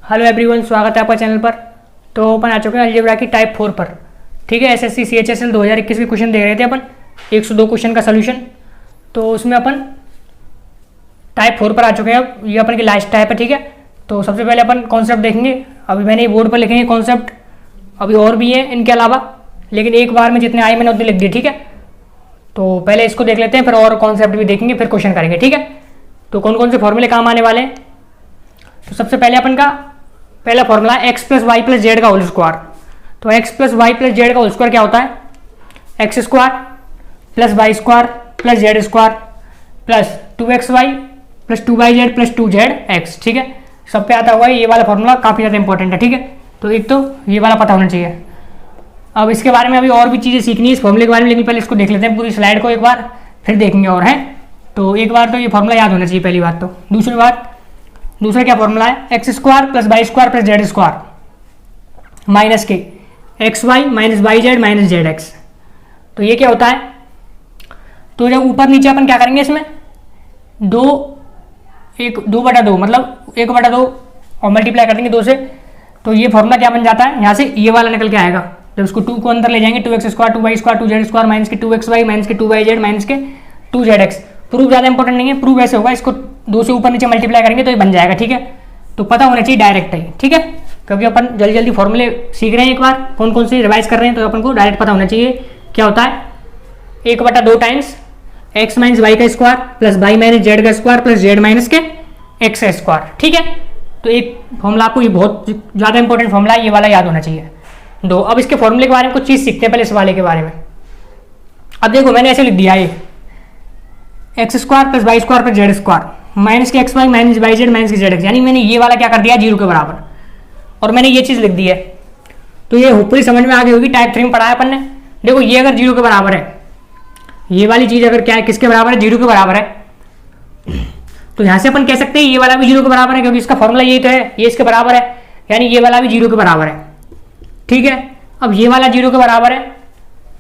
Hello everyone, स्वागत है आपका चैनल पर। तो अपन आ चुके हैं अलजेब्रा की टाइप 4 पर। ठीक है, एसएससी CHSL 2021 के क्वेश्चन देख रहे थे अपन, 102 क्वेश्चन का सोल्यूशन। तो उसमें अपन टाइप 4 पर आ चुके हैं। ये अपन की लास्ट टाइप है। ठीक है, तो सबसे पहले अपन कॉन्सेप्ट देखेंगे। अभी मैंने बोर्ड पर लिखेंगे कॉन्सेप्ट, अभी और भी है इनके अलावा, लेकिन एक बार में जितने आए मैंने उतने लिख दिए। ठीक है, तो पहले इसको देख लेते हैं, फिर और कॉन्सेप्ट भी देखेंगे, फिर क्वेश्चन करेंगे। ठीक है, तो कौन कौन से फॉर्मूले काम आने वाले हैं। तो सबसे पहले अपन का पहला फॉर्मूला है x plus Y plus z का होल स्क्वायर। तो x plus Y plus z का होल स्क्वायर क्या होता है? X square plus Y square plus Z square plus 2xy plus 2yz plus 2zx। ठीक है, सब पे आता हुआ है ये वाला फॉर्मूला, काफ़ी ज़्यादा इंपॉर्टेंट है। ठीक है, तो एक तो ये वाला पता होना चाहिए। अब इसके बारे में अभी और भी चीज़ें सीखनी है इस फॉर्मूले के बारे में, लेकिन पहले इसको देख लेते हैं पूरी स्लाइड को एक बार, फिर देखेंगे और है। तो एक बार तो ये फॉर्मूला याद होना चाहिए, पहली बात तो। दूसरी बात, दूसरा क्या फॉर्मूला है? X square plus Y square plus Z square minus के X Y minus Y Z minus Z X. तो ये क्या होता है? तो जब ऊपर नीचे अपन क्या करेंगे इसमें, 2/2 मतलब 1/2 और मल्टीप्लाई कर देंगे 2 से। तो ये फॉर्मूला क्या बन जाता है? यहाँ से ये वाला निकल के आएगा। जब उसको 2 को अंदर ले जाएंगे, 2x square 2y square 2z square minus के 2xy माइनस के 2yz माइनस के 2zx। प्रूफ ज़्यादा इंपॉर्टेंट नहीं है, प्रूफ ऐसे होगा, इसको 2 से ऊपर नीचे मल्टीप्लाई करेंगे तो ये बन जाएगा। ठीक है, तो पता होना चाहिए डायरेक्ट है। ठीक है, क्योंकि अपन जल्दी जल्दी फॉर्मूले सीख रहे हैं, एक बार कौन कौन से रिवाइज कर रहे हैं, तो अपन को डायरेक्ट पता होना चाहिए क्या होता है। 1/2 टाइम्स एक्स माइनस वाई का square plus y minus z का स्क्वायर प्लस जेड माइनस के एक्स का स्क्वायर। ठीक है, तो एक फॉर्मूला आपको ये बहुत ज़्यादा इंपॉर्टेंट फॉर्मूला है, ये वाला याद होना चाहिए। दो, अब इसके फॉर्मूले के बारे में कुछ चीज़ सीखते हैं पहले, इस वाले के बारे में। अब देखो मैंने ऐसे लिख दिया, ये X square plus Y square plus Z square minus के X Y minus Y Z minus के जेड एक्स, यानी मैंने ये वाला क्या कर दिया, 0 के बराबर, और मैंने ये चीज़ लिख दी है। तो ये होपफुली समझ में आ गई होगी, टाइप 3 में पढ़ा है अपन ने। देखो ये अगर 0 के बराबर है, ये वाली चीज़ अगर क्या है, किसके बराबर है? 0 के बराबर है। तो यहाँ से अपन कह सकते हैं ये वाला भी 0 के बराबर है, क्योंकि इसका फॉर्मूला यही तो है, ये इसके बराबर है, यानी ये वाला भी 0 के बराबर है। ठीक है, अब ये वाला 0 के बराबर है,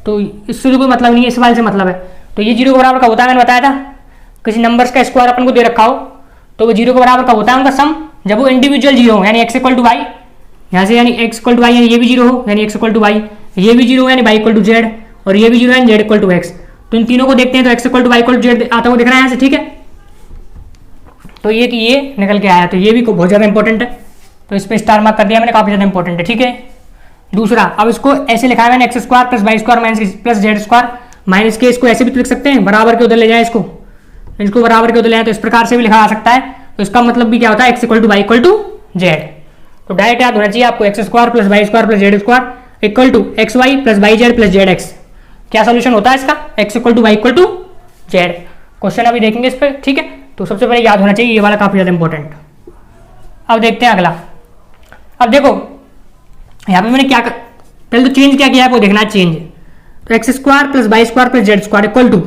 तो इससे तो कोई मतलब नहीं है, इस वाले से मतलब है। तो ये 0 के बराबर का होता है, मैंने बताया था, किसी नंबर्स का स्क्वायर अपन को दे रखा हो तो वो 0 के बराबर का होता है उनका सम, जब वो इंडिविजुअल 0 हो, यानी x इक्वल टू वाई, यहाँ से यानी x इक्वल टू वाई, यानी ये भी 0 हो यानी x इक्वल टू वाई, ये भी 0 हो यानी y इक्वल टू जेड, और ये भी 0 यानी z इक्वल टू एक्स। तो इन तीनों को देखते हैं, तो x equal to Y equal to z आता हुआ दिख रहा है यहाँ से। ठीक है, तो ये कि ये निकल के आया, तो ये भी बहुत ज़्यादा इंपॉर्टेंट है, तो इस पर स्टार मार्क कर दिया मैंने, काफ़ी ज़्यादा इंपॉर्टेंट है। ठीक है, दूसरा, अब इसको ऐसे लिखा है मैंने, x square plus Y square minus plus Z square minus के, इसको ऐसे भी तो लिख सकते हैं, बराबर के उधर ले जाए इसको बराबर के उधर ले जाए, तो इस प्रकार से भी लिखा जा सकता है। तो इसका मतलब भी क्या होता है? X equal to Y equal to z. तो डायरेक्ट याद होना चाहिए आपको, x square plus Y square plus Z square equal to x y plus y z plus z x. क्या सोल्यूशन होता है इसका? X equal to Y equal to z. Question अभी देखेंगे इस पर। ठीक है, तो सबसे पहले याद होना चाहिए ये वाला, काफी ज्यादा इंपॉर्टेंट। अब देखते हैं अगला। अब देखो यहाँ पे मैंने क्या पहले तो चेंज क्या किया है वो देखना है, चेंज। तो x square plus Y square plus Z square equal to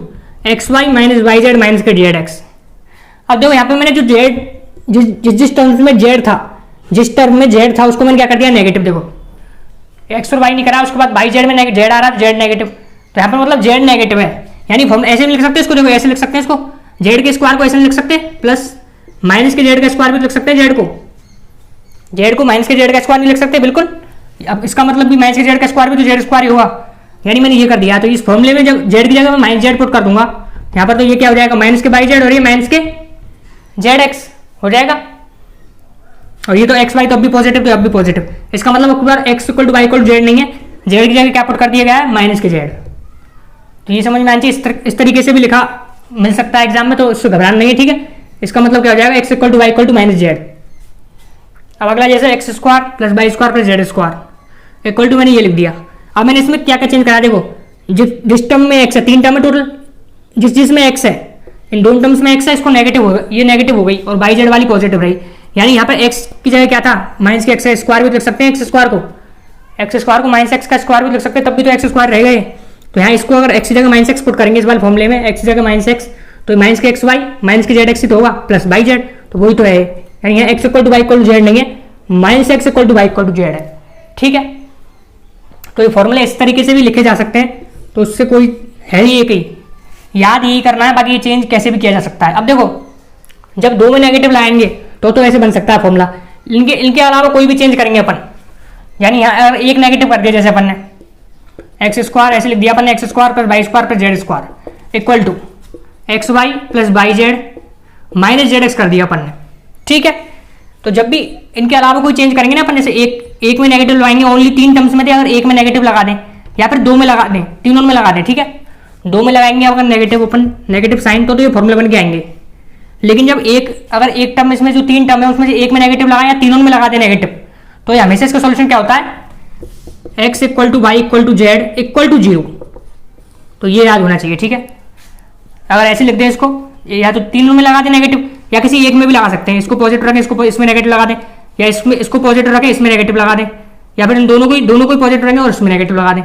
x Y minus Y Z minus के जेड एक्स। अब देखो यहाँ पे मैंने जो जेड जिस टर्म्स में जेड था, जिस टर्म में जेड था उसको मैंने क्या कर दिया, नेगेटिव। देखो एक्स और वाई नहीं करा, उसके बाद वाई जेड में जेड आ रहा है, जेड नेगेटिव, तो यहाँ पे मतलब जेड नेगेटिव है, यानी हम ऐसे भी लिख सकते हैं इसको। देखो ऐसे लिख सकते हैं इसको, जेड के स्क्वायर को ऐसे लिख सकते हैं, प्लस माइनस के जेड का स्क्वायर भी लिख सकते हैं, जेड को माइनस के जेड का स्क्वायर नहीं लिख सकते, बिल्कुल। अब इसका मतलब भी माइनस के जेड का स्क्वायर भी तो जेड स्क्वायर ही होगा, यानी मैंने ये कर दिया। तो इस फॉर्मूले में जब जेड की जगह मैं माइनस जेड पुट कर दूंगा यहाँ पर, तो ये क्या हो जाएगा, माइनस के वाई जेड और ये माइनस के जेड एक्स हो जाएगा, और ये तो एक्स वाई तो अब भी पॉजिटिव, तो अब भी पॉजिटिव। इसका मतलब अब बार X equal to Y equal to Z नहीं है, जेड की जगह क्या पुट कर दिया गया है, माइनस के जेड। तो ये समझ में आना चाहिए, इस तरीके से भी लिखा मिल सकता है एग्जाम में, तो उससे घबराना नहीं है। ठीक है, इसका मतलब क्या हो जाएगा, x equal to Y equal to minus z. अब अगला जैसे x square plus Y square plus Z square equal to, मैंने ये लिख दिया। अब मैंने इसमें क्या क्या चेंज करा, देखो जिस टर्म में एक्स है, 3 टर्म है टोटल, जिसमें एक्स है, इन दोनों टर्म्स में एक्स है, इसको नेगेटिव होगा, ये नेगेटिव हो गई, और वाई जेड वाली पॉजिटिव रही, यानी यहाँ पर एक्स की जगह क्या था, माइनस के एक्स स्क्वायर भी लिख सकते हैं, एक्स स्क्वायर को माइनस एक्स का स्क्वायर भी लिख सकते हैं, तब भी तो एक्स स्क्वायर रहेगा। तो यहाँ इसको अगर एक्स की जगह माइनस एक्स पुट करेंगे इस वाले फॉर्मूले में, एक्स की जगह माइनस एक्स, तो माइनस के एक्स वाई माइनस के जेड एक्स ही तो होगा, प्लस वाई जेड, तो वही तो है, यानी यहाँ x equal to Y equal to Z नहीं है, minus x equal to Y equal to z है। ठीक है, तो ये फॉर्मूले इस तरीके से भी लिखे जा सकते हैं, तो उससे कोई है नहीं, एक ही याद यही करना है, बाकी ये चेंज कैसे भी किया जा सकता है। अब देखो जब 2 में नेगेटिव लाएंगे तो ऐसे बन सकता है फॉर्मूला इनके इनके अलावा कोई भी चेंज करेंगे अपन, यानी यहाँ अगर एक नेगेटिव कर दिया जैसे अपन ने एक्स स्क्वायर ऐसे लिख दिया अपन ने, x square plus Y square plus Z square equal to x y plus y Z minus Z x कर दिया अपन ने, ठीक है। तो जब भी इनके अलावा कोई चेंज करेंगे ना अपन, जैसे एक में नेगेटिव लगाएंगे, ओनली 3 टर्म्स में थे, अगर एक में नेगेटिव लगा दें या फिर 2 में लगा दें, तीनों में लगा दें, ठीक है। 2 में लगाएंगे अगर नेगेटिव अपन नेगेटिव साइन तो ये फॉर्मूला बन के आएंगे। लेकिन जब अगर एक टर्म इसमें जो 3 टर्म है उसमें से एक में नेगेटिव लगाएं या तीनों में लगा दें नेगेटिव, तो ये हमेशा इसका सोल्यूशन क्या होता है, x equal to Y equal to z equal to 0। तो ये याद होना चाहिए, ठीक है। अगर ऐसे लिख दें इसको, या तो तीनों में लगा दें नेगेटिव या किसी एक में भी लगा सकते हैं, इसको पॉजिटिव रखें इसको इसमें नेगेटिव लगा दें, या इसको पॉजिटिव रखें इसमें नेगेटिव लगा दें, या फिर इन दोनों को पॉजिटिव रखें और इसमें नेगेटिव लगा दें,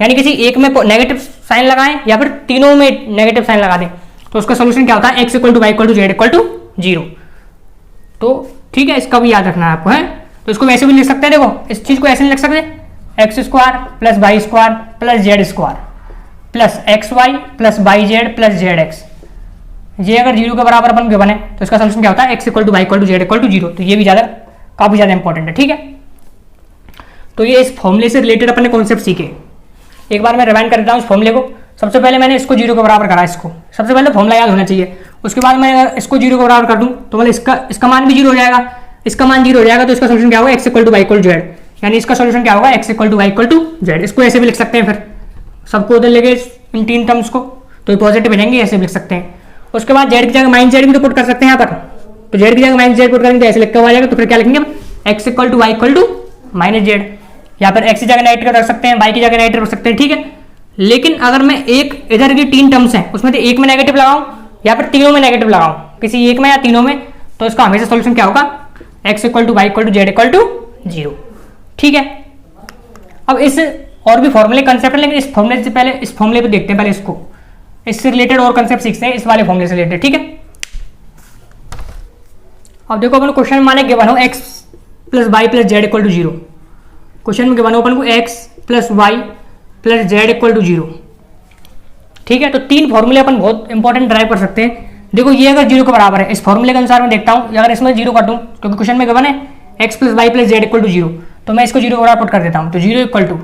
यानी किसी एक में नेगेटिव साइन लगाएं या फिर तीनों में नेगेटिव साइन लगा दें। तो उसका सोल्यूशन क्या होता है, x equal to Y equal to z equal to 0। तो ठीक है, इसका भी याद रखना है आपको, है। तो इसको वैसे भी लिख सकते हैं, देखो इस चीज को ऐसे नहीं लिख सकते, x square plus Y square plus Z square plus x y plus y z plus z x. ये अगर 0 के बराबर अपन गिवन है तो इसका सोल्यूशन क्या होता है, x equal to Y equal to z equal to 0। तो ये भी काफी ज्यादा इंपॉर्टेंट है, ठीक है। तो ये इस फॉर्मूले से रिलेटेड अपने कॉन्सेप्ट सीखे। एक बार मैं रिवाइंड कर देता हूँ इस फॉर्मूले को। सबसे पहले मैंने इसको 0 के बराबर करा, इसको सबसे पहले फॉर्मूला याद होना चाहिए। उसके बाद मैं इसको 0 के बराबर कर दूं तो मतलब इसका मान भी 0 हो जाएगा, इसका मान 0 हो जाएगा। तो इसका सोल्यूशन क्या होगा, x equal to Y equal to z, यानी इसका सोल्यूशन क्या होगा, x equal to Y equal to z. इसको ऐसे भी लिख सकते हैं, फिर सबको उधर लेके इन 3 टर्म्स को, तो ये पॉजिटिव बनेंगे, ऐसे भी लिख सकते हैं। उसके बाद जेड की जगह माइनस जेड भी तो पुट कर सकते हैं यहाँ पर, तो जेड की जगह माइनस जेड पुट करेंगे तो ऐसे लिखा हुआ जाएगा। तो फिर क्या लिखेंगे हम, x equal to Y equal to minus z, या फिर x की जगह नेगेटिव रख सकते हैं, y की जगह नेगेटिव रख सकते हैं, ठीक है। लेकिन अगर मैं एक इधर की 3 टर्म्स हैं उसमें से एक में नेगेटिव लगाऊं या फिर तीनों में नेगेटिव लगाऊं, किसी एक में या तीनों में, तो इसका हमेशा सोल्यूशन क्या होगा, x equal to Y equal to z equal to 0, ठीक है। अब इस और भी फॉर्मूले कंसेप्ट है, लेकिन इस फॉर्मूले से पहले इस फॉर्मूले पे देखते हैं, पहले इसको, इससे रिलेटेड और कंसेप्ट सीखते हैं इस वाले फॉर्मूले से रिलेटेड, ठीक है। अब देखो अपन क्वेश्चन माने गिवन हो x plus Y plus z equal to 0। Question में गिवन हो अपन को x plus Y plus z equal to 0, ठीक है। तो 3 फॉर्मूले अपन बहुत इंपॉर्टेंट ड्राइव कर सकते हैं। देखो ये अगर 0 के बराबर है, इस फॉर्मूले के अनुसार मैं देखता हूँ, अगर इसमें 0 कर दूं, क्योंकि क्वेश्चन में गिवन है x plus Y plus z equal to 0, तो मैं इसको 0 के बराबर पुट कर देता हूँ। तो 0 equal to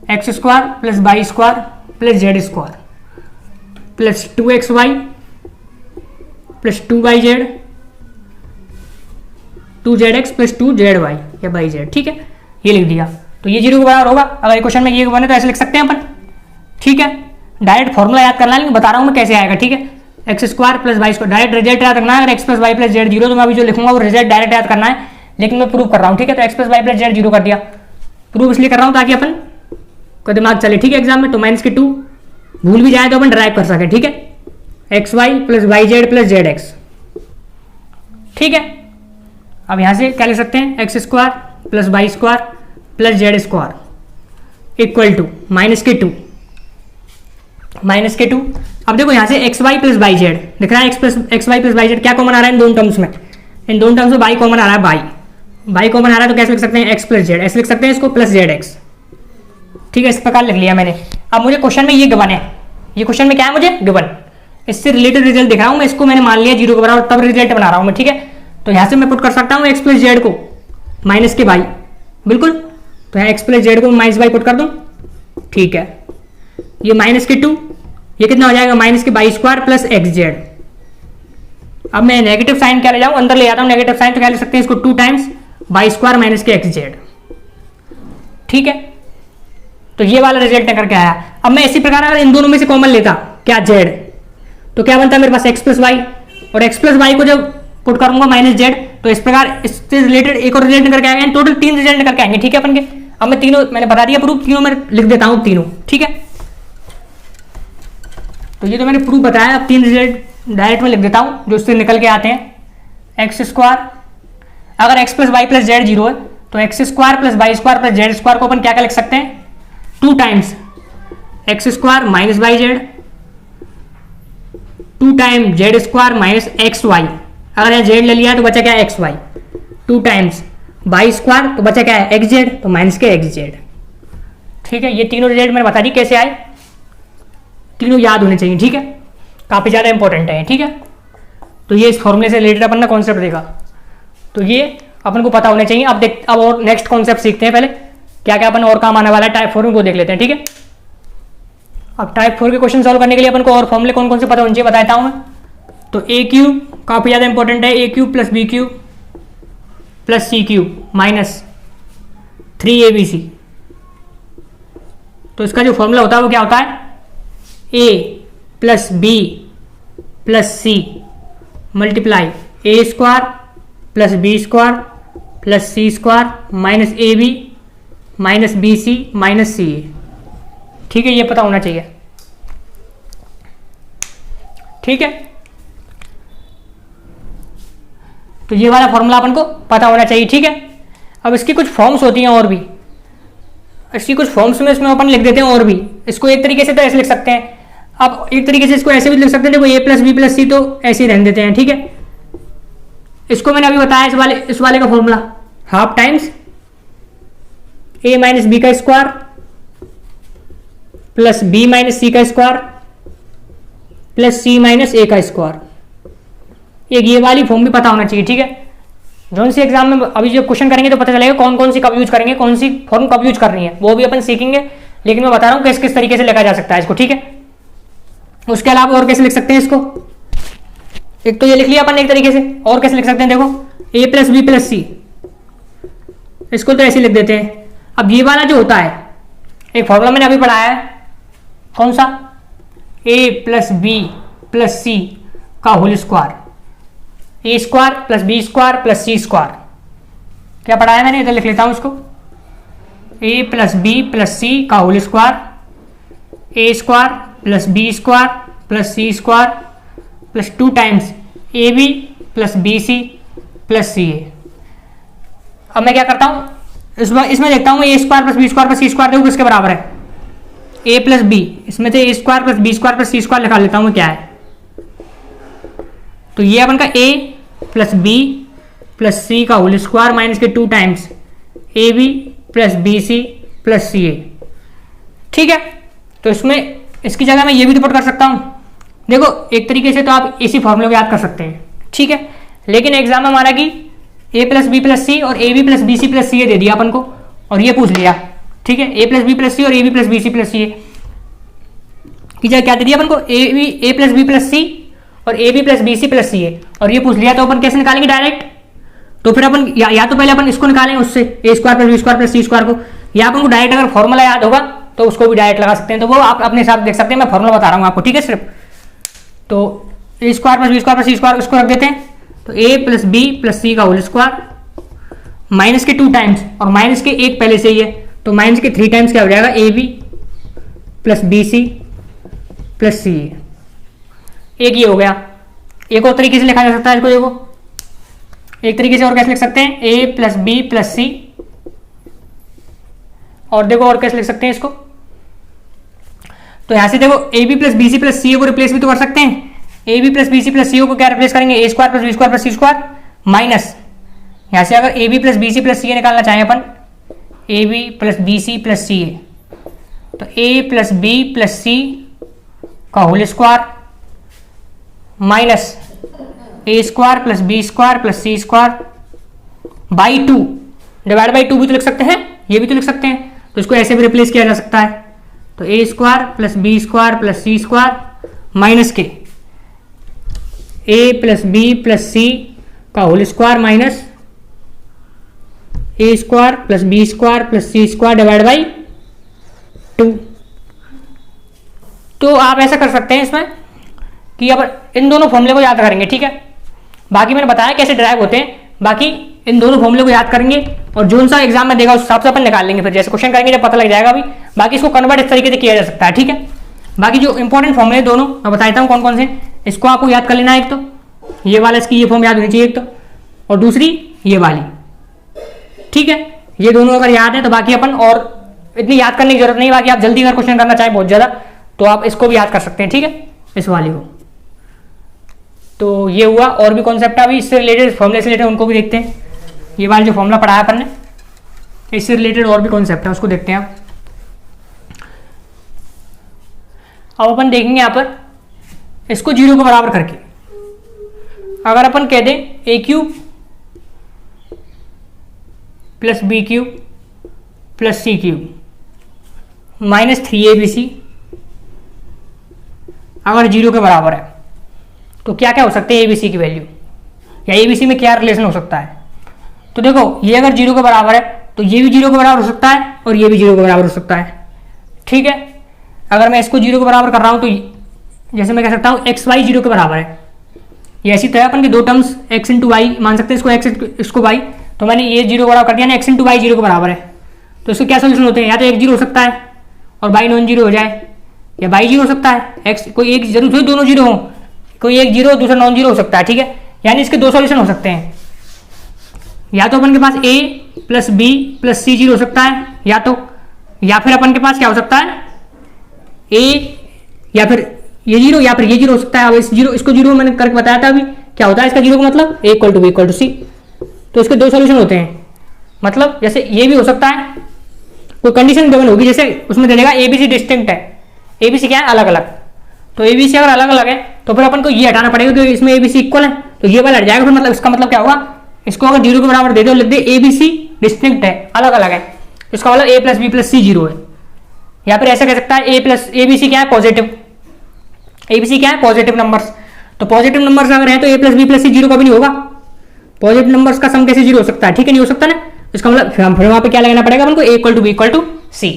x square plus Y square plus Z square plus 2xy plus 2yz 2zx plus 2zy या बाई जेड, ठीक है। ये लिख दिया, तो ये 0 के बराबर होगा। अगर क्वेश्चन में ये बने तो ऐसे लिख सकते हैं अपन, ठीक है। डायरेक्ट फॉर्मूला याद करना है, लेकिन बता रहा हूं मैं कैसे आएगा, ठीक है। X square plus Y square, direct result याद रखना है। अगर x plus Y plus z 0, तो मैं अभी जो लिखूंगा वो रिजल्ट डायरेक्ट याद करना है, लेकिन मैं प्रूव कर रहा हूँ, ठीक है। तो x plus Y plus z 0 कर दिया, प्रूव इसलिए कर रहा हूँ ताकि अपन का दिमाग चले, ठीक है, एग्जाम में। तो माइनस के 2 भूल भी जाए तो अपन ड्राइव कर सके, ठीक है। X y plus y z plus z x, ठीक है। अब यहां से क्या लिख सकते हैं, x square plus Y square plus Z square equal to minus के 2 अब देखो यहां से x y plus y z दिख रहा है, x y plus y z क्या कॉमन आ रहा है इन दोनों टर्म्स में, इन दोनों टर्म्स में वाई कॉमन आ रहा है, वाई कॉमन आ रहा है। तो कैसे लिख सकते हैं, एक्स प्लस जेड, ऐसे लिख सकते हैं इसको, प्लस जेड एक्स, ठीक है। इस प्रकार लिख लिया मैंने। अब मुझे क्वेश्चन में ये गिवन है, ये क्वेश्चन में क्या है मुझे गिवन, इससे रिलेटेड रिजल्ट दिख रहा हूं मैं, इसको मैंने मान लिया 0 के बराबर, तब रिजल्ट बना रहा हूं मैं, ठीक है। तो यहां से मैं पुट कर सकता हूं एक्स प्लस जेड को माइनस के वाई, बिल्कुल। तो यहाँ एक्स प्लस जेड को माइनस वाई पुट कर दूं, ठीक है। ये माइनस के 2, ये कितना हो जाएगा, माइनस के y square plus x z. अब मैं नेगेटिव साइन क्या ले जाऊं, अंदर ले जाता हूं नेगेटिव साइन, तो क्या ले सकते हैं इसको, 2 टाइम्स वाई स्क्वायर माइनस के एक्स जेड, ठीक है। तो ये वाला रिजल्ट निकल के आया। अब मैं इसी प्रकार अगर इन दोनों में से कॉमन लेता क्या, जेड, तो क्या बनता है मेरे पास एक्स प्लस वाई, और एक्स प्लस वाई को जब पुट करूंगा माइनस जेड, तो इस प्रकार इससे रिलेटेड एक और रिजल्ट निकल के आएगा, टोटल 3 रिजल्ट निकल के आएंगे, ठीक है अपन के। अब मैं तीनों मैंने बता दिया प्रूफ, तीनों मैं लिख देता हूं तीनों, ठीक है। तो ये तो मैंने प्रूफ बताया, अब 3 रिजल्ट डायरेक्ट में लिख देता हूं जो इससे निकल के आते हैं। एक्स स्क्वायर, अगर x plus Y plus z 0 है तो x square plus Y square plus Z square को अपन क्या क्या लिख सकते हैं, 2 times x square minus Y z, 2 time z square minus x y, अगर यहाँ जेड ले लिया तो बचा क्या है x y, 2 times y square तो बचा क्या है एक्स जेड, तो माइनस के एक्स जेड, ठीक है। ये तीनों रिजल्ट मैंने बता दी कैसे आए, तीनों याद होने चाहिए, ठीक है, काफी ज्यादा इंपॉर्टेंट है, ठीक है। तो ये इस फॉर्मूले से रिलेटेड अपन ने कॉन्सेप्ट देखा। तो ये अपन को पता होने चाहिए। अब और नेक्स्ट कॉन्सेप्ट सीखते हैं। पहले क्या क्या अपन और काम आने वाला है टाइप 4 में वो देख लेते हैं, ठीक है। अब टाइप 4 के क्वेश्चन सॉल्व करने के लिए अपन को और फॉर्मूले कौन कौन से पता होने चाहिए बताता हूँ मैं। तो ए क्यूब काफ़ी ज़्यादा इंपॉर्टेंट है, A cube plus B cube plus C cube minus 3abc। तो इसका जो फॉर्मूला होता है वो क्या होता है, A plus B plus C multiply A square plus B square plus C square minus A B minus B C minus C A. ठीक है, ये पता होना चाहिए, ठीक है। तो ये वाला फॉर्मूला अपन को पता होना चाहिए, ठीक है। अब इसकी कुछ फॉर्म्स होती हैं और भी, इसकी कुछ फॉर्म्स में इसमें अपन लिख देते हैं और भी। इसको एक तरीके से तो ऐसे लिख सकते हैं, अब एक तरीके से इसको ऐसे भी लिख सकते हैं, देखो A plus B plus C तो ऐसे ही रहने देते हैं, ठीक है। इसको मैंने अभी बताया इस वाले का फॉर्मूला हाफ टाइम्स ए माइनस बी का स्क्वायर प्लस बी माइनस सी का स्क्वायर प्लस सी माइनस ए का स्क्वायर। एक ये वाली फॉर्म भी पता होना चाहिए, ठीक है। जोन सी एग्जाम में अभी जब क्वेश्चन करेंगे तो पता चलेगा कौन कौन सी कब यूज करेंगे, कौन सी फॉर्म कब यूज करनी है, वो भी अपन सीखेंगे। लेकिन मैं बता रहा हूँ किस किस तरीके से लिखा जा सकता है इसको, ठीक है। उसके अलावा और कैसे लिख सकते हैं इसको, एक तो ये लिख लिया अपन एक तरीके से, और कैसे लिख सकते हैं देखो, ए प्लस बी प्लस सी, इसको तो ऐसे लिख देते हैं। अब ये वाला जो होता है एक फॉर्मूला मैंने अभी पढ़ाया है, कौन सा, A plus B plus C का whole square, A square plus B square plus C square. क्या पढ़ाया मैंने, इधर लिख लेता हूं इसको, A plus B plus C का whole square, A square plus B square plus C square plus 2 times A B plus B C plus C A. अब मैं क्या करता हूं, इसमें देखता हूं A square plus B square plus C square देखो किसके बराबर है, ए प्लस बी, इसमें से A square plus B square plus C square निकाल लेता हूं क्या है। तो ये अपन का A plus B plus C का होल स्क्वायर माइनस के 2 times A B plus B C plus C A, ठीक है। तो इसमें इसकी जगह मैं ये भी तो पुट कर सकता हूं, देखो एक तरीके से तो आप इसी फॉर्मूले को याद कर सकते हैं, ठीक है। लेकिन एग्जाम में हमारा कि A plus B plus C और A B plus B C plus C A दे दिया अपन को और ये पूछ लिया, ठीक है, A plus B plus C और A B plus B C plus C A की जगह क्या दे दिया अपन को, A plus B plus C और A B plus B C plus C A, और ये पूछ लिया। तो अपन कैसे निकालेंगे डायरेक्ट, तो फिर अपन या तो पहले अपन इसको निकालें उससे A square plus B square plus C square को, या अपन को डायरेक्ट अगर फॉर्मूला याद होगा तो उसको भी डायरेक्ट लगा सकते हैं। तो वो आप अपने हिसाब देख सकते हैं, मैं फॉर्मूला बता रहा हूँ आपको, ठीक है। सिर्फ तो A square plus B square plus C square उसको रख देते हैं, तो A plus B plus C का होल स्क्वायर माइनस के 2 टाइम्स और माइनस के 1 पहले से ही है, तो माइनस के 3 टाइम्स क्या हो जाएगा, A B plus B C plus C A. एक ये हो गया। एक और तरीके से लिखा जा सकता है इसको, देखो एक तरीके से और कैसे लिख सकते हैं, ए प्लस बी प्लस सी, और देखो और कैसे लिख सकते हैं इसको, तो यहां से देखो A B plus B C plus C A को रिप्लेस भी तो कर सकते हैं। A B plus B C plus C को क्या रिप्लेस करेंगे, A square plus B square plus C square minus, यहां से अगर A B plus B C plus C A निकालना चाहें अपन, A B plus B C plus C ए, तो A plus B plus C का whole square minus A square plus B square plus C square by 2, divide by 2 भी तो लिख सकते हैं, ये भी तो लिख सकते हैं। तो इसको ऐसे भी रिप्लेस किया जा सकता है, तो A square plus B square plus C square minus के A plus B plus C का whole square minus A square plus B square plus C square divide by 2। तो आप ऐसा कर सकते हैं इसमें कि अब इन दोनों फॉर्मूले को याद करेंगे, ठीक है। बाकी मैंने बताया कैसे ड्राइव होते हैं, बाकी इन दोनों फॉर्मूले को याद करेंगे और जो सा एग्जाम में देगा उस हिसाब से अपन निकाल लेंगे, फिर जैसे क्वेश्चन करेंगे जब पता लग जाएगा अभी। बाकी इसको कन्वर्ट इस तरीके से किया जा सकता है, ठीक है। बाकी जो इंपॉर्टेंट फॉर्मूले दोनों मैं बताता हूँ कौन कौन से, इसको आपको याद कर लेना है। एक तो ये वाला, इसकी ये फॉर्म याद होनी चाहिए एक तो, और दूसरी ये वाली, ठीक है। ये दोनों अगर याद है तो बाकी अपन और इतनी याद करने की जरूरत नहीं, बाकी आप जल्दी अगर क्वेश्चन करना चाहें बहुत ज्यादा तो आप इसको भी याद कर सकते हैं, ठीक है, इस वाली को। तो ये हुआ, और भी कॉन्सेप्ट अभी इससे रिलेटेड, फॉर्मूले से रिलेटेड, उनको भी देखते हैं। ये वाला जो फॉर्मूला पढ़ाया अपन ने, इससे रिलेटेड और भी कॉन्सेप्ट है, उसको देखते हैं आप। अब अपन देखेंगे यहाँ पर इसको 0 के बराबर करके, अगर अपन कह दें A cube plus B cube plus C cube minus 3abc अगर 0 के बराबर है तो क्या क्या हो सकते हैं abc की वैल्यू, या abc में क्या रिलेशन हो सकता है। तो देखो ये अगर 0 के बराबर है तो ये भी 0 के बराबर हो सकता है और ये भी 0 के बराबर हो सकता है। ठीक है, अगर मैं इसको 0 के बराबर कर रहा हूँ तो जैसे मैं कह सकता हूँ एक्स वाई 0 के बराबर है, ये ऐसी तरह अपन की दो टर्म्स x इंटू वाई मान सकते हैं, इसको x इसको y, तो मैंने ये 0 के बराबर कर दिया ना, x इंटू वाई 0 के बराबर है, तो इसके क्या सोल्यूशन होते हैं, या तो x 0 हो सकता है और y नॉन 0 हो जाए, या y 0 हो सकता है, x कोई एक जरूर थोड़ी दोनों 0 हो, कोई एक 0 दूसरा नॉन 0 हो सकता है। ठीक है, यानी इसके दो सॉल्यूशन हो सकते हैं, या तो अपन के पास a plus B plus c 0 हो सकता है, या फिर अपन के पास क्या हो सकता है a या फिर ये 0 या फिर ये 0 हो सकता है। अब इस 0 इसको 0 मैंने करके बताया था अभी, क्या होता है इसका 0 का मतलब a equal to B equal to C, तो इसके दो सॉल्यूशन होते हैं। मतलब जैसे ये भी हो सकता है, कोई कंडीशन गिवन होगी, जैसे उसमें दे देगा एबीसी डिस्टिंक्ट है, एबीसी क्या है अलग अलग, तो एबीसी अगर अलग अलग है तो फिर अपन को ये हटाना पड़ेगा क्योंकि इसमें एबीसी इक्वल है, तो ये वाला हट जाएगा। फिर मतलब इसका मतलब क्या होगा, इसको अगर 0 के बराबर दे दो, लिख दे एबीसी डिस्टिंक्ट है अलग अलग है, इसका मतलब a plus B plus c 0 है। या फिर ऐसा कह सकता है एबीसी क्या है पॉजिटिव, एबीसी क्या है पॉजिटिव नंबर्स, तो पॉजिटिव नंबर्स अगर है तो a plus B plus c 0 कभी नहीं होगा, पॉजिटिव नंबर्स का सम कैसे 0 हो सकता है, ठीक है नहीं हो सकता ना, इसका मतलब फिर वहां पे क्या लगाना पड़ेगा हमको a equal to B equal to C,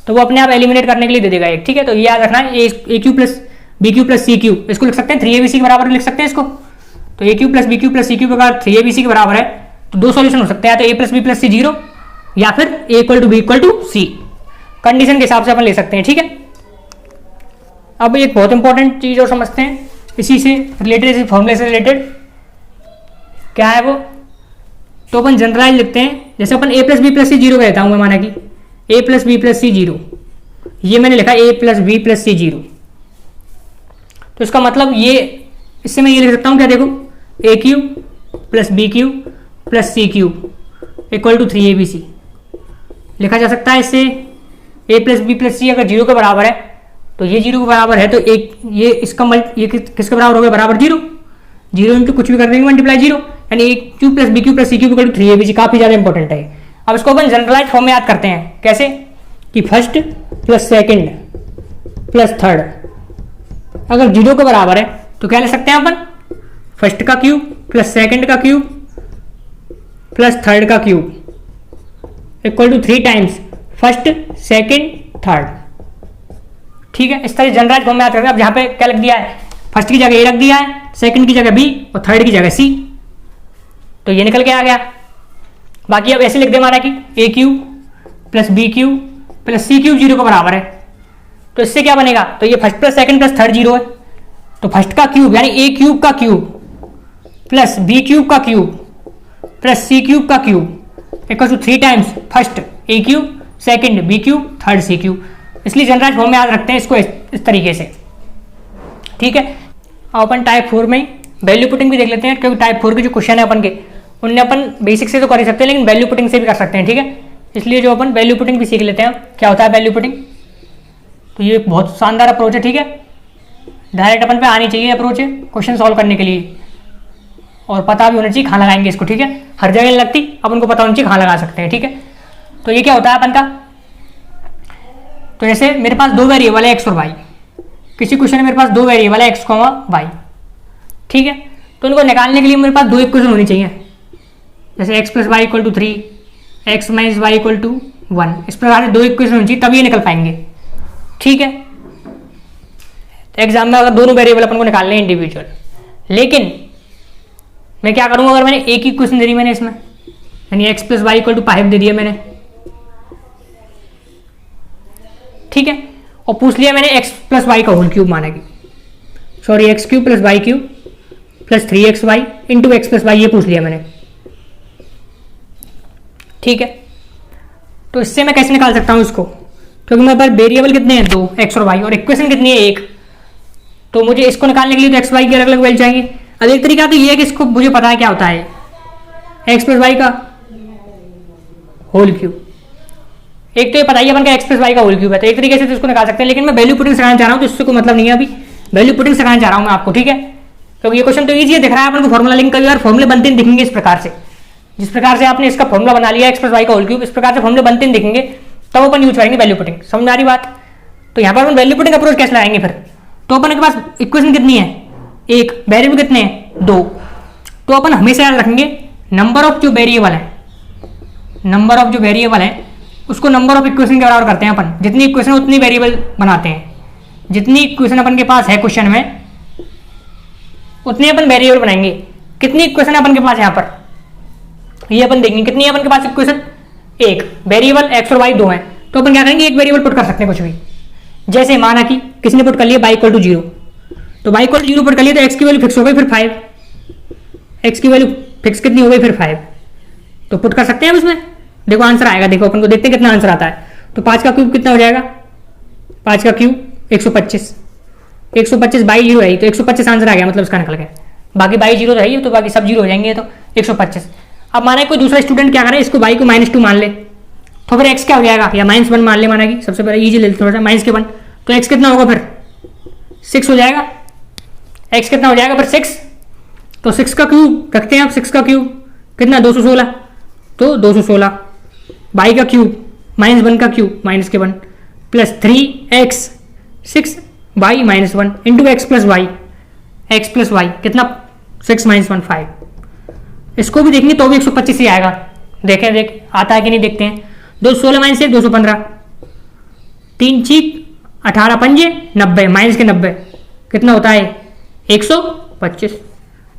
तो वो अपने आप एलिमिनेट करने के लिए दे देगा एक। ठीक है, तो ये याद रखना है A cube plus B cube plus C cube, इसको लिख सकते हैं 3abc के बराबर लिख सकते हैं इसको, तो a cube plus B cube plus C cube अगर 3abc के बराबर है तो दो सॉल्यूशन हो सकते हैं, तो a plus B plus c 0 या फिर a equal to B equal to c, condition के हिसाब से अपन ले सकते हैं। ठीक है, अब एक बहुत इंपॉर्टेंट चीज और समझते हैं इसी से रिलेटेड, इसी फॉर्मूले से रिलेटेड, क्या है वो, तो अपन जनरलाइज लिखते हैं, जैसे अपन a plus B plus c 0 कहता हूं मैं, माना कि a plus B plus c 0, ये मैंने लिखा a plus B plus c 0, तो इसका मतलब ये, इससे मैं ये लिख सकता हूं क्या, देखो a cube plus B cube plus C cube equal to 3abc लिखा जा सकता है। इससे a plus B plus c अगर 0 के बराबर है तो ये 0 के बराबर है, तो एक ये इसका ये किसके बराबर हो गया, बराबर 0, 0 इंटू कुछ भी कर देंगे मल्टीप्लाई 0, यानी a cube plus B cube plus C cube equal to 3abc, काफी ज्यादा इंपॉर्टेंट है। अब इसको अपन जनरलाइज फॉर्म में याद करते हैं, कैसे कि first plus second plus third अगर 0 के बराबर है तो क्या ले सकते हैं अपन, फर्स्ट का क्यूब प्लस सेकंड का क्यूब प्लस थर्ड का cube equal to 3 times first second third. ठीक है, इस तरह जनरलाइज फॉर्म में याद करते हैं। अब यहाँ पे क्या लिख दिया है, फर्स्ट की जगह ए रख दिया है, सेकंड की जगह बी और थर्ड की जगह सी, तो ये निकल के आ गया। बाकी अब ऐसे लिख दे हमारा कि A cube plus B cube plus C cube 0 के बराबर है, तो इससे क्या बनेगा, तो ये first plus second plus third 0 है, तो फर्स्ट का क्यूब यानी ए क्यूब का क्यूब प्लस बी क्यूब का क्यूब प्लस सी क्यूब का cube equal to 3 times first a cube second b cube third c cube, इसलिए जनरलाइज फॉर्म में याद रखते हैं इसको इस तरीके से। ठीक है, अब अपन टाइप 4 में वैल्यू पुटिंग भी देख लेते हैं, क्योंकि टाइप 4 के जो क्वेश्चन है अपन के, उनने अपन बेसिक से तो कर ही सकते हैं लेकिन वैल्यू पुटिंग से भी कर सकते हैं। ठीक है, इसलिए जो अपन वैल्यू पुटिंग भी सीख लेते हैं, क्या होता है वैल्यू पुटिंग, तो ये बहुत शानदार अप्रोच है। ठीक है, डायरेक्ट अपन पे आनी चाहिए अप्रोच है क्वेश्चन सॉल्व करने के लिए, और पता भी होना चाहिए कहाँ लगाएंगे इसको। ठीक है, हर जगह लगती, अपन को पता होना चाहिए कहाँ लगा सकते हैं। ठीक है, तो ये क्या होता है अपन का, तो जैसे मेरे पास दो वेरिएबल है एक्स और वाई, किसी क्वेश्चन में मेरे पास दो वेरिएबल है एक्स कॉमा वाई। ठीक है, तो उनको निकालने के लिए मेरे पास दो इक्वेशन होनी चाहिए, जैसे x plus y equal to 3, x minus y equal to 1, इस प्रकार से दो इक्वेशन होनी चाहिए तभी ये निकल पाएंगे। ठीक है, एग्जाम में अगर दोनों वेरिएबल अपन को निकालने हैं इंडिविजुअल, लेकिन मैं क्या करूंगा, अगर मैंने एक ही इक्वेशन दे दी मैंने इसमें, यानी x plus y equal to 5 दे दिया मैंने, ठीक है, और पूछ लिया मैंने एक्स प्लस वाई का होल क्यूब, माना कि sorry x cube plus y cube plus 3xy into x plus y, ये पूछ लिया मैंने। ठीक है, तो इससे मैं कैसे निकाल सकता हूं इसको, क्योंकि मेरे पास वेरिएबल कितने हैं, 2 एक्स और वाई, और इक्वेशन कितनी है 1, तो मुझे इसको निकालने के लिए तो एक्स वाई की अलग अलग वैल्यू चाहिए। अब एक तरीका तो ये है कि इसको मुझे पता है क्या होता है एक्स प्लस वाई का होल क्यूब, एक तो ये पता ही अपन का एक्स प्लस वाई का होल क्यूब है, तो एक तरीके से तो इसको निकाल सकते हैं, लेकिन मैं वैल्यू पुटिंग सिखाना चाह रहा हूँ तो इससे कोई मतलब नहीं है, अभी वैल्यू पुटिंग सिखाना चाह रहा हूँ मैं आपको। ठीक है, क्योंकि ये क्वेश्चन तो ईजी है, दिख रहा है अपन को फॉर्मूला लिंक, कई बार फॉर्मूले बनते हैं दिखेंगे इस प्रकार से, जिस प्रकार से आपने इसका फॉर्मूला बना लिया एक्स प्लस वाई का होल क्यूब, इस प्रकार से फॉर्मूले बनते नहीं दिखेंगे, तब अपन यूज करेंगे वैल्यू पुटिंग। समझ में आ रही बात? तो यहाँ पर अपन वैल्यू पुटिंग अप्रोच कैसे लगाएंगे फिर? तो अपन के पास इक्वेशन कितनी है? एक, वेरिएबल कितने हैं? 2। तो अपन हमेशा याद रखेंगे नंबर ऑफ जो वेरिएबल है, नंबर ऑफ जो वेरिएबल है उसको नंबर ऑफ इक्वेशन के बराबर करते हैं अपन। जितनी इक्वेशन उतनी वेरिएबल बनाते हैं। जितनी इक्वेशन अपन के पास है क्वेश्चन में उतनी अपन वेरिएबल बनाएंगे। कितनी इक्वेशन अपन के पास यहाँ पर, ये अपन देखेंगे कितनी है अपन के पास इक्वेशन? एक। वेरिएबल एक्स और वाई 2 हैं, तो अपन क्या करेंगे? एक वेरिएबल पुट कर सकते हैं कुछ भी। जैसे माना कि किसने पुट कर लिया y = 0, तो y = 0 पुट कर लिया तो x की वैल्यू फिक्स हो गई, फिर 5। x की वैल्यू फिक्स कितनी हो गई? फिर 5। तो पुट कर सकते हैं उसमें। देखो आंसर आएगा, देखो अपन को देखते हैं कितना आंसर आता है। तो 5 का क्यूब कितना हो जाएगा? 5 का क्यूब 125। 125 बाई 0 है तो 125 आंसर आ गया, मतलब इसका निकल गया। बाकी बाई 0 है तो बाकी सब 0 हो जाएंगे, तो 125। अब माना कोई दूसरा स्टूडेंट क्या करे, इसको y को -2 मान ले, तो फिर x क्या हो जाएगा? या -1 मान ले, माना कि सबसे पहले इजी ले थोड़ा सा, -1, तो x कितना होगा? फिर 6 हो जाएगा। x कितना हो जाएगा? फिर 6। तो 6 का क्यूब रखते हैं आप, 6 का क्यूब कितना? 216। तो 216 y का क्यूब -1 का cube -1 plus 3x 6 y -1 into x plus y कितना? 6 - 1 5। इसको भी देखेंगे तो भी 125 ही आएगा। देख आता है कि नहीं, देखते हैं। 216 - 1 215, 3 चीक 18 पंजे 90 माइनस के 90 कितना होता है? 125।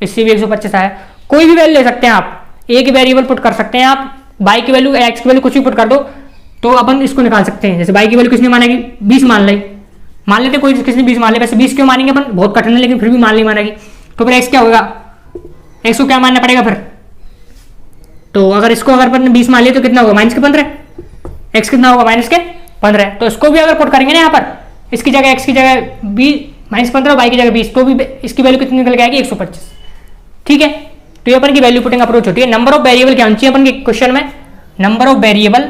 इससे भी 125 आया। कोई भी वैल्यू ले सकते हैं आप, एक वेरिएबल पुट कर सकते हैं आप। y की वैल्यू x की वैल्यू कुछ भी पुट कर दो तो अपन इसको निकाल सकते हैं। जैसे y की वैल्यू किसने मानेगी? 20 मान लेते कोई किसने 20 मान ले। वैसे 20 क्यों मानेंगे अपन? बहुत कठिन है, लेकिन फिर भी मान ली मानेगी। तो फिर x क्या होगा? x को क्या मानना पड़ेगा फिर? तो अगर इसको अगर अपन 20 मान लिया तो कितना होगा? -15। x कितना होगा? -15। तो इसको भी अगर पुट करेंगे ना यहाँ पर, इसकी जगह x की जगह -15 y की जगह 20, तो भी इसकी वैल्यू कितनी निकल के आएगी? 125। ठीक है, तो ये अपन की वैल्यू पुटिंग अप्रोच होती है। नंबर ऑफ वेरिएबल क्या होनी चाहिए अपन के क्वेश्चन में? Number of variable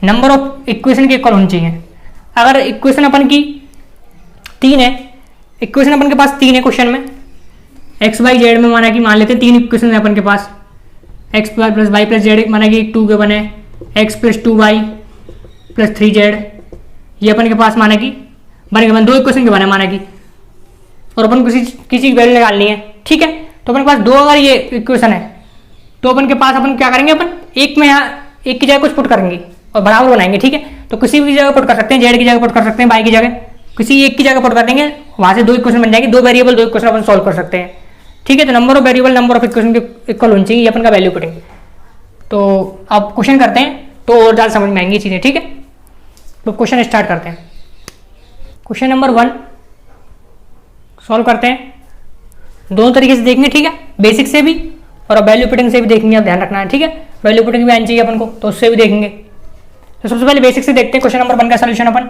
number of equation के इक्वल होनी चाहिए। अगर इक्वेशन अपन की 3 है, इक्वेशन अपन के पास 3 है क्वेश्चन में, एक्स वाई जेड में माना कि मान लेते हैं 3 इक्वेशन है अपन के पास। X plus Y plus Z माना कि 2 के बने, x plus 2y plus 3z, ये अपन के पास माना कि बने 2 इक्वेशन के बने माना कि, और अपन किसी की वैल्यू निकालनी है। ठीक है, तो अपन के पास 2 अगर ये इक्वेशन है तो अपन के पास अपन क्या करेंगे? अपन एक में यहाँ एक की जगह कुछ पुट करेंगे और बराबर बनाएंगे। ठीक है, तो किसी भी जगह पुट कर सकते हैं, जेड की जगह पुट कर सकते हैं, वाई की जगह किसी एक की जगह पुट कर देंगे, वहां से 2 इक्वेशन बन जाएंगे। 2 वेरिएबल 2 इक्वेशन अपन सॉल्व कर सकते हैं। ठीक है, तो number of variable number of equation के इक्वल होनी चाहिए, ये अपन का वैल्यू पुटिंग। तो अब क्वेश्चन करते हैं तो और ज़्यादा समझ में आएंगी चीज़ें। ठीक है, तो क्वेश्चन स्टार्ट करते हैं। क्वेश्चन नंबर 1 सॉल्व करते हैं। दोनों तरीके से देखेंगे। ठीक है, बेसिक से भी और अब वैल्यू पुटिंग से भी देखेंगे। अब ध्यान रखना है। ठीक है, वैल्यू पुटिंग भी आनी चाहिए अपन को, तो उससे भी देखेंगे। तो सबसे पहले बेसिक से देखते हैं क्वेश्चन नंबर 1 का सोल्यूशन अपन।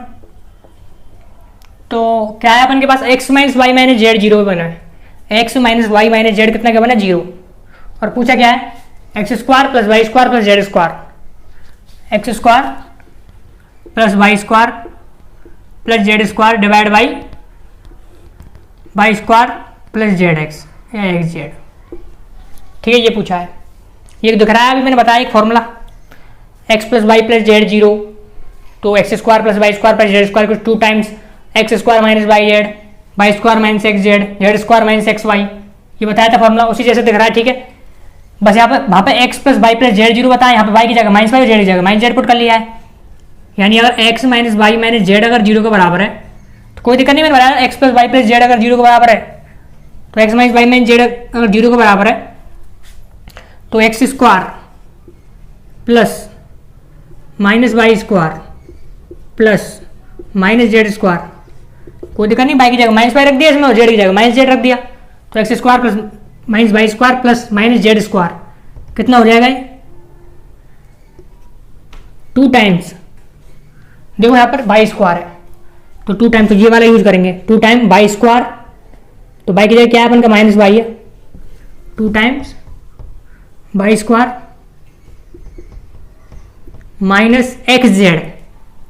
तो क्या है अपन के पास? x - y - z 0 बना है। x - y - z कितना क्या बना? 0। और पूछा क्या है? x² + y² + z², x² + y² + z² divide by y² + zx या xz। ठीक है, ये पूछा है। ये दिख रहा है, अभी मैंने बताया एक फॉर्मूला, x + y + z 0, तो x² + y² + z² कुछ 2 times x² - yz, y² - xz, z² - xy। ये बताया था फॉर्मूला, उसी जैसे दिख रहा है। ठीक है, बस यहाँ पर वहाँ पे x + y + z 0 बताया, यहाँ पे y की जगह -y और z की जगह -z पुट कर लिया है। यानी अगर x - y - z अगर 0 के बराबर है तो कोई दिक्कत नहीं। मैंने बताया x + y + z अगर 0 के बराबर है, तो x - y - z अगर 0 के बराबर है तो x² + -y² + -z², कोई दिक्कत नहीं। y की जगह -y रख दिया इसमें और z की जगह -z रख दिया, तो x² + -y² + -z² कितना हो जाएगा? 2 टाइम्स, देखो यहाँ पर y² है तो 2 टाइम्स, तो ये वाला यूज करेंगे। 2 टाइम y², तो y की जगह क्या है अपन का? -y है। 2 टाइम्स y² माइनस xz,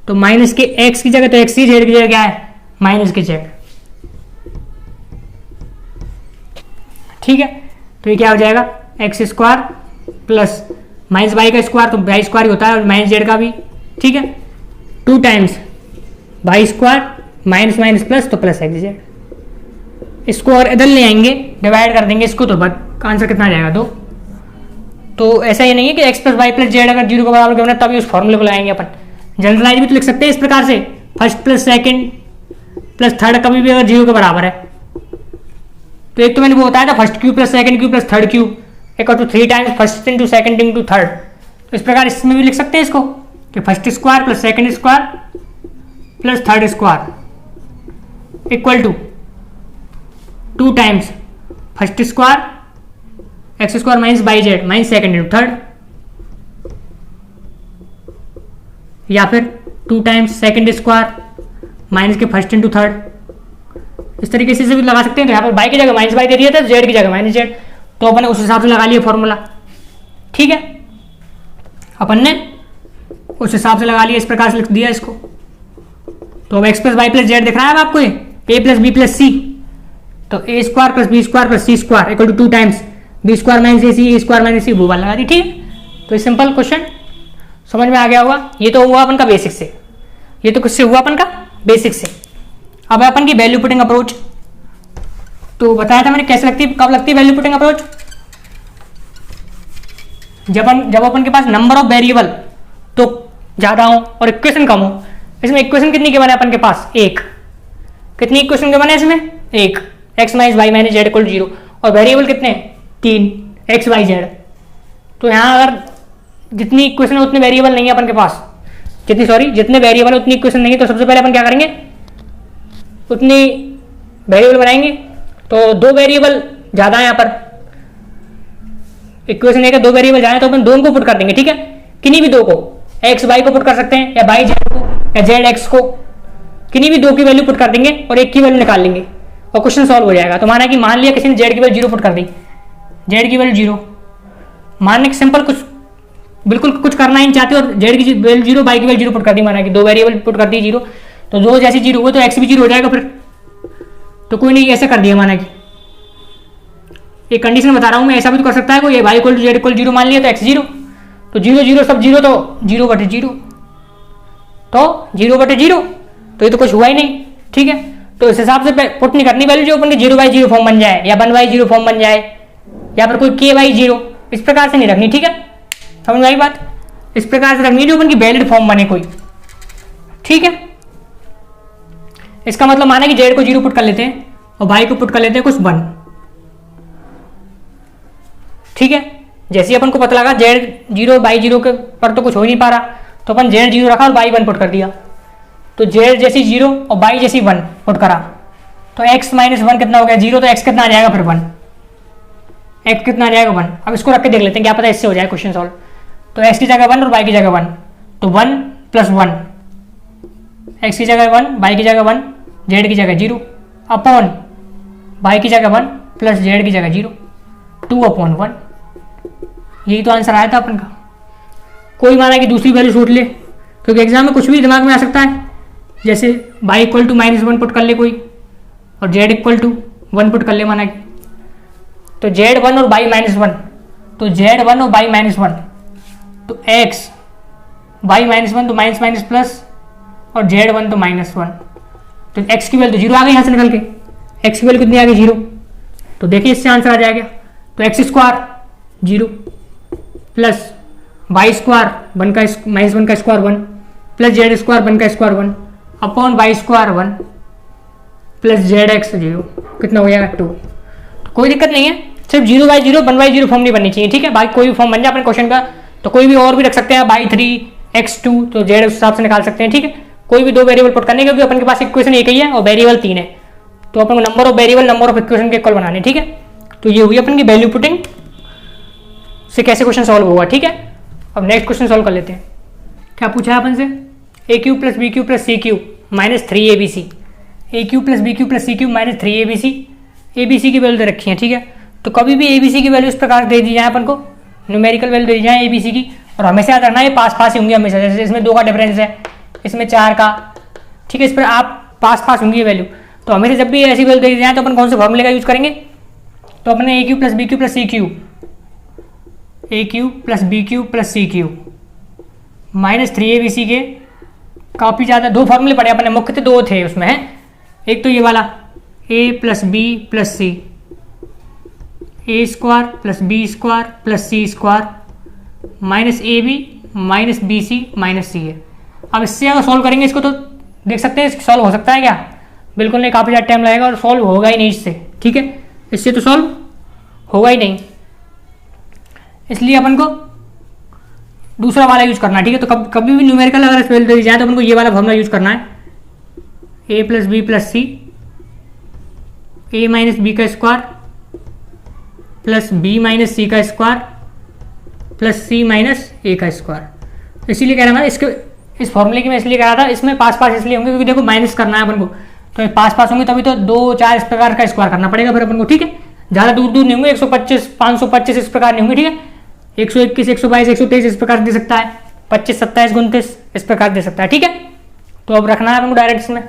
तो माइनस के x की जगह तो x ही, z की जगह क्या है? माइनस के z। ठीक है, तो ये क्या हो जाएगा? x² + माइनस वाई का स्क्वायर तो वाई स्क्वायर ही होता है, और माइनस जेड का भी, ठीक है। 2 times y square minus minus plus तो प्लस एक्स जेड। इसको और इधर ले आएंगे, डिवाइड कर देंगे इसको, तो बट आंसर कितना आ जाएगा 2। तो ऐसा ही नहीं है कि x plus Y plus z अगर 0 के बराबर होना तभी उस फॉर्मूले को लगाएंगे अपन। जनरलाइज भी तो लिख सकते हैं इस प्रकार से, first plus second plus third कभी भी अगर 0 के बराबर है। तो एक तो मैंने वो बताया था first cube plus second cube plus third cube equal to 3 times first into second into third. तो इस प्रकार इसमें भी लिख सकते हैं इसको कि first square plus second square plus third square equal to 2 times first square x square minus y z minus second into third, या फिर 2 टाइम्स सेकंड स्क्वायर माइनस के फर्स्ट इंटू थर्ड। इस तरीके से भी लगा सकते हैं। तो यहाँ पर बाई की जगह माइनस बाई दे दिया था, जेड की जगह माइनस जेड, तो अपन ने उस हिसाब से लगा लिया फॉर्मूला, ठीक है। अपन ने उस हिसाब से लगा लिया, इस प्रकार से लिख दिया इसको। तो अब X plus Y plus Z दिख रहा है आपको, ये A plus B plus C, तो A square plus B square plus C square equal to 2 times B square minus A square minus C, वो वाला लगा दी, ठीक है। तो ये सिंपल क्वेश्चन समझ में आ गया होगा। ये तो हुआ अपन का बेसिक से, ये तो किससे हुआ अपन का बेसिक से। अब अपन की वैल्यू पुटिंग अप्रोच, तो बताया था मैंने कैसे लगती है, कब लगती है वैल्यू पुटिंग अप्रोच, जब अपन के पास नंबर ऑफ वेरिएबल तो ज्यादा हो और इक्वेशन कम हो। इसमें इक्वेशन कितनी के बने अपन के पास, 1। कितनी इक्वेशन के बने इसमें, 1, x minus y minus z equal to 0, और वेरिएबल कितने, 3, एक्स वाई जेड। तो यहाँ अगर जितनी इक्वेशन है उतने वेरिएबल नहीं है अपन के पास, जितने वेरिएबल है उतनी इक्वेशन नहीं है। तो सबसे पहले अपन क्या करेंगे, उतनी वेरिएबल बनाएंगे। तो 2 वेरिएबल ज्यादा है यहाँ पर, इक्वेशन एक है, 2 वेरिएबल ज्यादा है, तो अपन दोनों को पुट कर देंगे, ठीक है। किन्हीं भी 2 को, एक्स वाई को पुट कर सकते हैं, या वाई जेड को, या जेड एक्स को, किन्हीं भी 2 की वैल्यू पुट कर देंगे और एक की वैल्यू निकाल लेंगे और क्वेश्चन सॉल्व हो जाएगा। तो माना कि मान लिया किसी ने जेड की वैल्यू 0 पुट कर दी, जेड की वैल्यू 0, मानने के सिंपल कुछ बिल्कुल कुछ करना ही नहीं चाहते, और जेड की वैल्यू 0 वाई की वैल्यू 0 पुट कर दी, माना कि 2 वेरिएबल पुट कर दी 0, तो 2 जैसे 0 हुए तो एक्स भी 0 हो जाएगा फिर। तो कोई नहीं, ऐसा कर दिया, माना कि एक कंडीशन बता रहा हूं मैं, ऐसा भी तो कर सकता है कोई, ये y equal to z equal 0 मान लिया तो एक्स 0, तो 0 0 सब 0, तो 0/0, तो 0/0, तो ये तो कुछ हुआ ही नहीं, ठीक है। तो इस हिसाब से पुट नहीं करनी वैल्यू, जो अपन के 0/0 फॉर्म बन जाए, या 1/0 फॉर्म बन जाए, या फिर कोई k/0, इस प्रकार से नहीं रखनी, ठीक है। समझ में आई बात, इस प्रकार से रखनी है जो अपन की वैलिड फॉर्म बने कोई, ठीक है। इसका मतलब माना कि जेड को 0 पुट कर लेते हैं और वाई को पुट कर लेते हैं कुछ 1, ठीक है। जैसे अपन को पता लगा जेड 0 वाई 0 के पर तो कुछ हो ही नहीं पा रहा, तो अपन जेड 0 रखा और वाई 1 पुट कर दिया। तो जेड जैसी 0 और वाई जैसी 1 पुट करा, तो x माइनस 1 कितना हो गया 0, तो x कितना आ जाएगा फिर 1, x कितना आ जाएगा 1। अब इसको रख के देख लेते हैं, क्या पता इससे हो जाए क्वेश्चन सॉल्व। तो x की जगह 1 और y की जगह 1, तो 1 + 1, x की जगह 1, y की जगह 1, z की जगह 0, अपॉन y की जगह 1 प्लस z की जगह 0, 2/1। यही तो आंसर आया था अपन का। कोई माना कि दूसरी वैल्यू सोच ले, क्योंकि एग्जाम में कुछ भी दिमाग में आ सकता है। जैसे y इक्वल टू -1 पुट कर ले कोई, और z इक्वल टू 1 पुट कर ले, माना कि तो z1 और y -1, तो z1 और y -1, तो x y -1 तो माइनस माइनस प्लस, और z1 तो -1, तो x की वैल्यू तो 0 आ गई यहाँ से निकल के, x की वैल्यू कितनी आ गई 0, तो देखिए इससे आंसर आ जाएगा। तो x² 0 प्लस वाई स्क्वायर 1 का -1 का स्क्वायर 1 प्लस z² 1 का square 1 upon y square 1 plus zx 0, कितना हो जाएगा 2। तो कोई दिक्कत नहीं है, सिर्फ 0/0 1/0 फॉर्म नहीं बननी चाहिए, ठीक है। बाकी कोई भी फॉर्म बन जाए अपने क्वेश्चन का, तो कोई भी और भी रख सकते हैं, y3 x2, तो z उस हिसाब से निकाल सकते हैं, ठीक है। कोई भी 2 वेरिएबल पुट करने, क्योंकि अपन के पास इक्वेशन एक ही है और वेरिएबल 3 है, तो अपन को number of variable number of equation के इक्वल बनाने, ठीक है। तो ये हुई अपन की वैल्यू पुटिंग से कैसे क्वेश्चन सॉल्व होगा, ठीक है। अब नेक्स्ट क्वेश्चन सॉल्व कर लेते हैं। क्या पूछा है अपन से, a³ + b³ + c³ - 3abc, a³ + b³ + c³ - 3abc, abc की वैल्यू दे रखी है, ठीक है। तो कभी भी abc की वैल्यू इस प्रकार दे दी जाए अपन को, न्यूमेरिकल वैल्यू दे दी जाए abc की, और हमेशा याद रखना ये पास पास ही होंगी हमेशा। जैसे इसमें 2 का डिफरेंस है, इसमें 4 का, ठीक है। इस पर आप पास पास होंगी ये वैल्यू। तो हमेशा जब भी ऐसी वैल्यू दे दी जाए तो अपन कौन से फॉर्मूले का यूज करेंगे, तो अपने a³ + b³ + c³ A cube plus B cube plus C cube minus 3abc के काफ़ी ज़्यादा दो फॉर्मूले पड़े अपने, मुख्य दो थे उसमें हैं। एक तो ये वाला a plus B plus C, A square plus B square plus C square minus A B minus B C minus C है। अब इससे अगर सॉल्व करेंगे इसको तो देख सकते हैं सॉल्व हो सकता है क्या? बिल्कुल नहीं, काफ़ी ज़्यादा टाइम लगेगा और सॉल्व होगा ही नहीं इससे, ठीक है, इससे तो सॉल्व होगा ही नहीं। इसलिए अपन को दूसरा वाला यूज करना है, ठीक है। तो कभी भी न्यूमेरिकल अगर स्पेल दी जाए तो अपन को ये वाला फॉर्मूला यूज करना है, A plus B plus C, A minus B का स्क्वायर प्लस बी माइनस सी का स्क्वायर प्लस सी माइनस ए का स्क्वायर। इसीलिए कह रहा था इसके इस फॉर्मूले की मैं इसलिए कह रहा था इसमें पास पास इसलिए होंगे क्योंकि देखो माइनस करना है अपन को, तो पास पास होंगे तभी तो 2 4 इस प्रकार का स्क्वायर करना पड़ेगा फिर अपन को, ठीक है। ज़्यादा दूर दूर नहीं होंगे, 125 525 इस प्रकार नहीं होंगे, ठीक है। 121 122 123 इस प्रकार दे सकता है, 25 27 29 इस प्रकार दे सकता है, ठीक है। तो अब रखना है अपन को डायरेक्ट इसमें।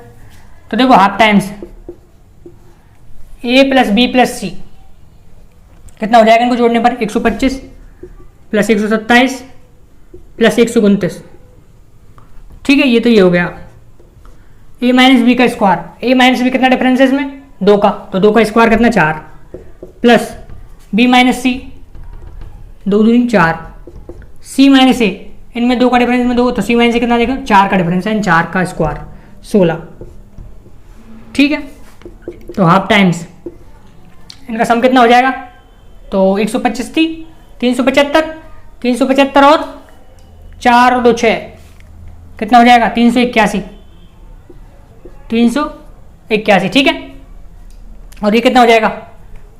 तो देखो half times A plus B plus C कितना हो जाएगा इनको जोड़ने पर, 125 प्लस 127 प्लस 129, ठीक है। ये तो ये हो गया ए माइनस बी का स्क्वायर, ए माइनस बी कितना डिफरेंस है इसमें 2 का, तो 2 का स्क्वायर कितना 4 प्लस बी माइनस सी 2 दूनी 4 सी माइनस ए, इनमें 2 का डिफरेंस में 2 तो सी माइनस ए कितना देगा 4 का डिफरेंस है, 4 का स्क्वायर 16, ठीक है। तो हाफ टाइम्स इनका सम कितना हो जाएगा, तो 125 थी 375 375 और 4 और 2 6 कितना हो जाएगा 381 381, ठीक है। और ये कितना हो जाएगा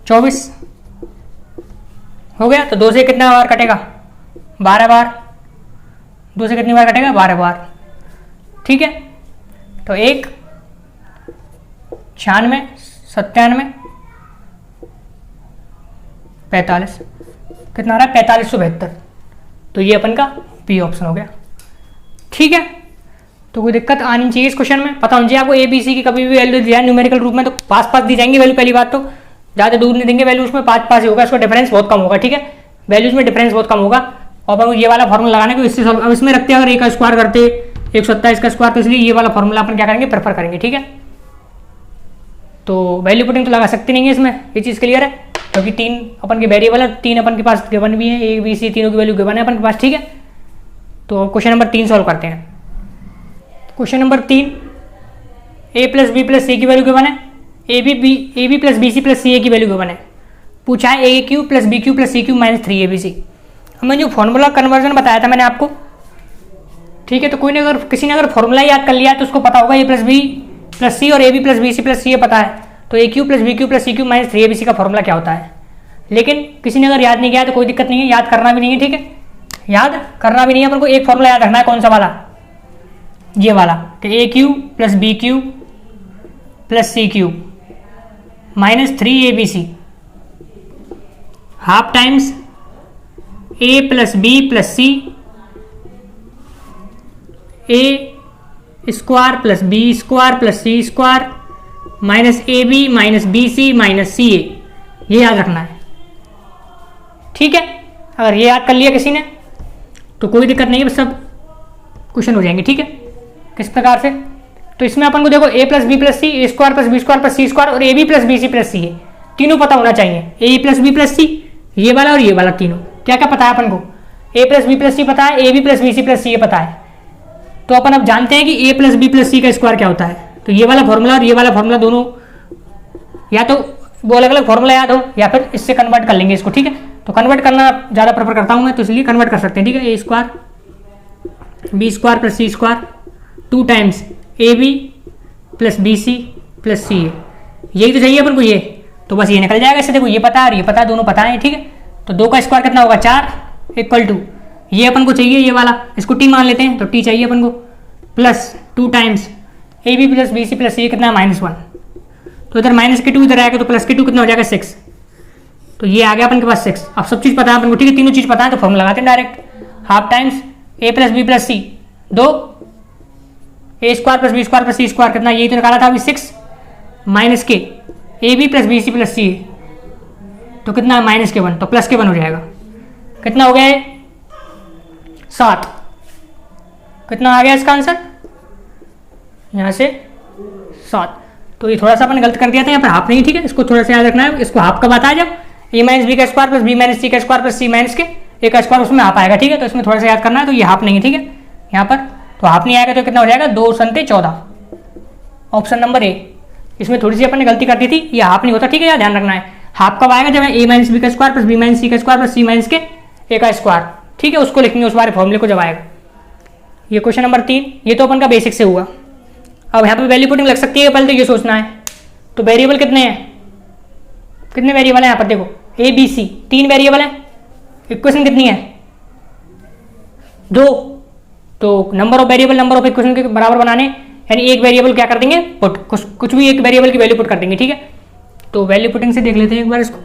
24 हो गया। तो 2 से कितना बार कटेगा 12 बार, 2 से कितनी बार कटेगा 12 बार, ठीक है। तो 1 96 97 45 कितना आ रहा है 4572, तो ये अपन का बी ऑप्शन हो गया, ठीक है। तो कोई दिक्कत आनी चाहिए इस क्वेश्चन में, पता होना चाहिए आपको ए बी सी की कभी भी वैल्यू दी जाए न्यूमेरिकल रूप में तो पास पास दी जाएंगी वैल्यू, पहली बात तो ज़्यादा दूर नहीं देंगे वैल्यू, उसमें पास पास ही होगा, इसका डिफरेंस बहुत कम होगा, ठीक है। वैल्यूज में डिफरेंस बहुत कम होगा और अपन ये वाला फॉर्मूला लगाना है इससे सॉल्व, अब इसमें रखते हैं अगर ए का स्क्वायर करते 127 का स्क्वायर, तो इसलिए ये वाला फॉर्मूला अपन क्या करेंगे प्रेफर करेंगे, ठीक है। तो वैल्यू पुटिंग तो लगा सकते नहीं है इसमें, ये चीज़ क्लियर है, क्योंकि 3 अपन के वेरिएबल है, 3 अपन के पास गिवन भी है, ए बी सी तीनों की वैल्यू गिवन है अपन के पास, ठीक है। तो क्वेश्चन नंबर 3 सॉल्व करते हैं। Question number 3 A plus B plus C की वैल्यू गिवन है, A B plus B C plus C A की वैल्यू गिवन है, पूछा है A cube plus B cube plus C cube minus 3abc। हमें जो फॉर्मूला कन्वर्जन बताया था मैंने आपको, ठीक है। तो कोई ने अगर किसी ने अगर फॉर्मूला याद कर लिया तो उसको पता होगा A plus B plus C और A B plus B C plus C A पता है, तो A cube plus B cube plus C cube minus 3abc का फॉर्मूला क्या होता है। लेकिन किसी ने अगर याद नहीं किया तो कोई दिक्कत नहीं है, याद करना भी नहीं है, ठीक है, याद करना भी नहीं है, अपन को एक फॉर्मूला याद रखना है, कौन सा वाला, ये वाला, तो A cube plus B cube plus C cube minus 3abc half times A plus B plus C A square plus B square plus C square minus A B minus B C minus C A, ये याद रखना है, ठीक है। अगर ये याद कर लिया किसी ने तो कोई दिक्कत नहीं है, बस सब क्वेश्चन हो जाएंगे, ठीक है। किस प्रकार से, तो इसमें अपन को देखो A plus B plus C, A square plus B square plus C square और A B plus B C plus C A, तीनों पता होना चाहिए, A plus B plus C ये वाला और ये वाला, तीनों क्या क्या पता है अपन को, A plus B plus C पता है, A B plus B C plus C A पता है। तो अपन अब जानते हैं कि A plus B plus C का स्क्वायर क्या होता है, तो ये वाला फॉर्मूला और ये वाला फॉर्मूला दोनों या तो वो अलग अलग फॉर्मूला याद हो या फिर इससे कन्वर्ट कर लेंगे इसको, ठीक है। तो कन्वर्ट करना ज़्यादा प्रेफर करता हूँ मैं, तो इसलिए कन्वर्ट कर सकते हैं, ठीक है। A square B square plus C square 2 times A B plus B C plus C A, यही तो चाहिए अपन को, ये तो बस ये निकल जाएगा इससे, देखो ये पता है और ये पता है, दोनों पता है, ठीक है। तो 2 का स्क्वायर कितना होगा 4 इक्वल टू ये अपन को चाहिए ये वाला, इसको टी मान लेते हैं, तो टी चाहिए अपन को plus 2 times A B plus B C plus C कितना -1, तो इधर माइनस के 2 इधर आएगा तो प्लस के 2 कितना हो जाएगा 6, तो ये आ गया अपन के पास 6। अब सब चीज़ पता है अपन को, ठीक है, तीनों चीज़ पता है तो फॉर्मूला लगाते हैं direct, half times A plus B plus C 2 A square plus B square plus C square कितना, यही तो निकाला था अभी 6 माइनस के A B plus B C plus C, तो कितना -1, तो प्लस के 1 हो जाएगा, कितना हो गया ये 7। कितना आ गया इसका आंसर यहाँ से 7। तो ये थोड़ा सा अपन गलत कर दिया था, यहाँ पर हाफ नहीं, ठीक है, इसको थोड़ा सा याद रखना है। इसको हाफ कब आता है, जब ए माइनस बी का स्क्वायर प्लस बी माइनस सी का स्क्वायर प्लस सी माइनस के ए का स्क्वायर, उसमें हाफ आएगा, ठीक है। तो इसमें थोड़ा सा याद करना है। तो ये हाफ नहीं है, ठीक है, यहाँ पर तो हाफ नहीं आएगा, तो कितना हो जाएगा 2 संते 14, ऑप्शन नंबर ए। इसमें थोड़ी सी अपन ने गलती कर दी थी, ये हाफ नहीं होता, ठीक है, यार ध्यान रखना है। हाफ कब आएगा, जब ए माइनस बी का स्क्वायर प्लस बी माइनस सी का स्क्वायर प्लस सी माइनस के ए का स्क्वायर, ठीक है, उसको लिखेंगे, उस वाले फॉर्मूले को जब आएगा। ये क्वेश्चन नंबर 3, ये तो अपन का बेसिक से हुआ। अब यहाँ पे वैल्यू पुटिंग लग सकती है, पहले तो ये सोचना है। तो वेरिएबल कितने हैं, कितने वेरिएबल हैं यहाँ पर, देखो ए बी सी 3 वेरिएबल हैं। इक्वेशन कितनी है 2। तो number of variable number of equation के बराबर बनाने, यानी एक वेरिएबल क्या कर देंगे पुट, कुछ भी एक वेरिएबल की वैल्यू पुट कर देंगे, ठीक है। तो वैल्यू पुटिंग से देख लेते हैं एक बार इसको।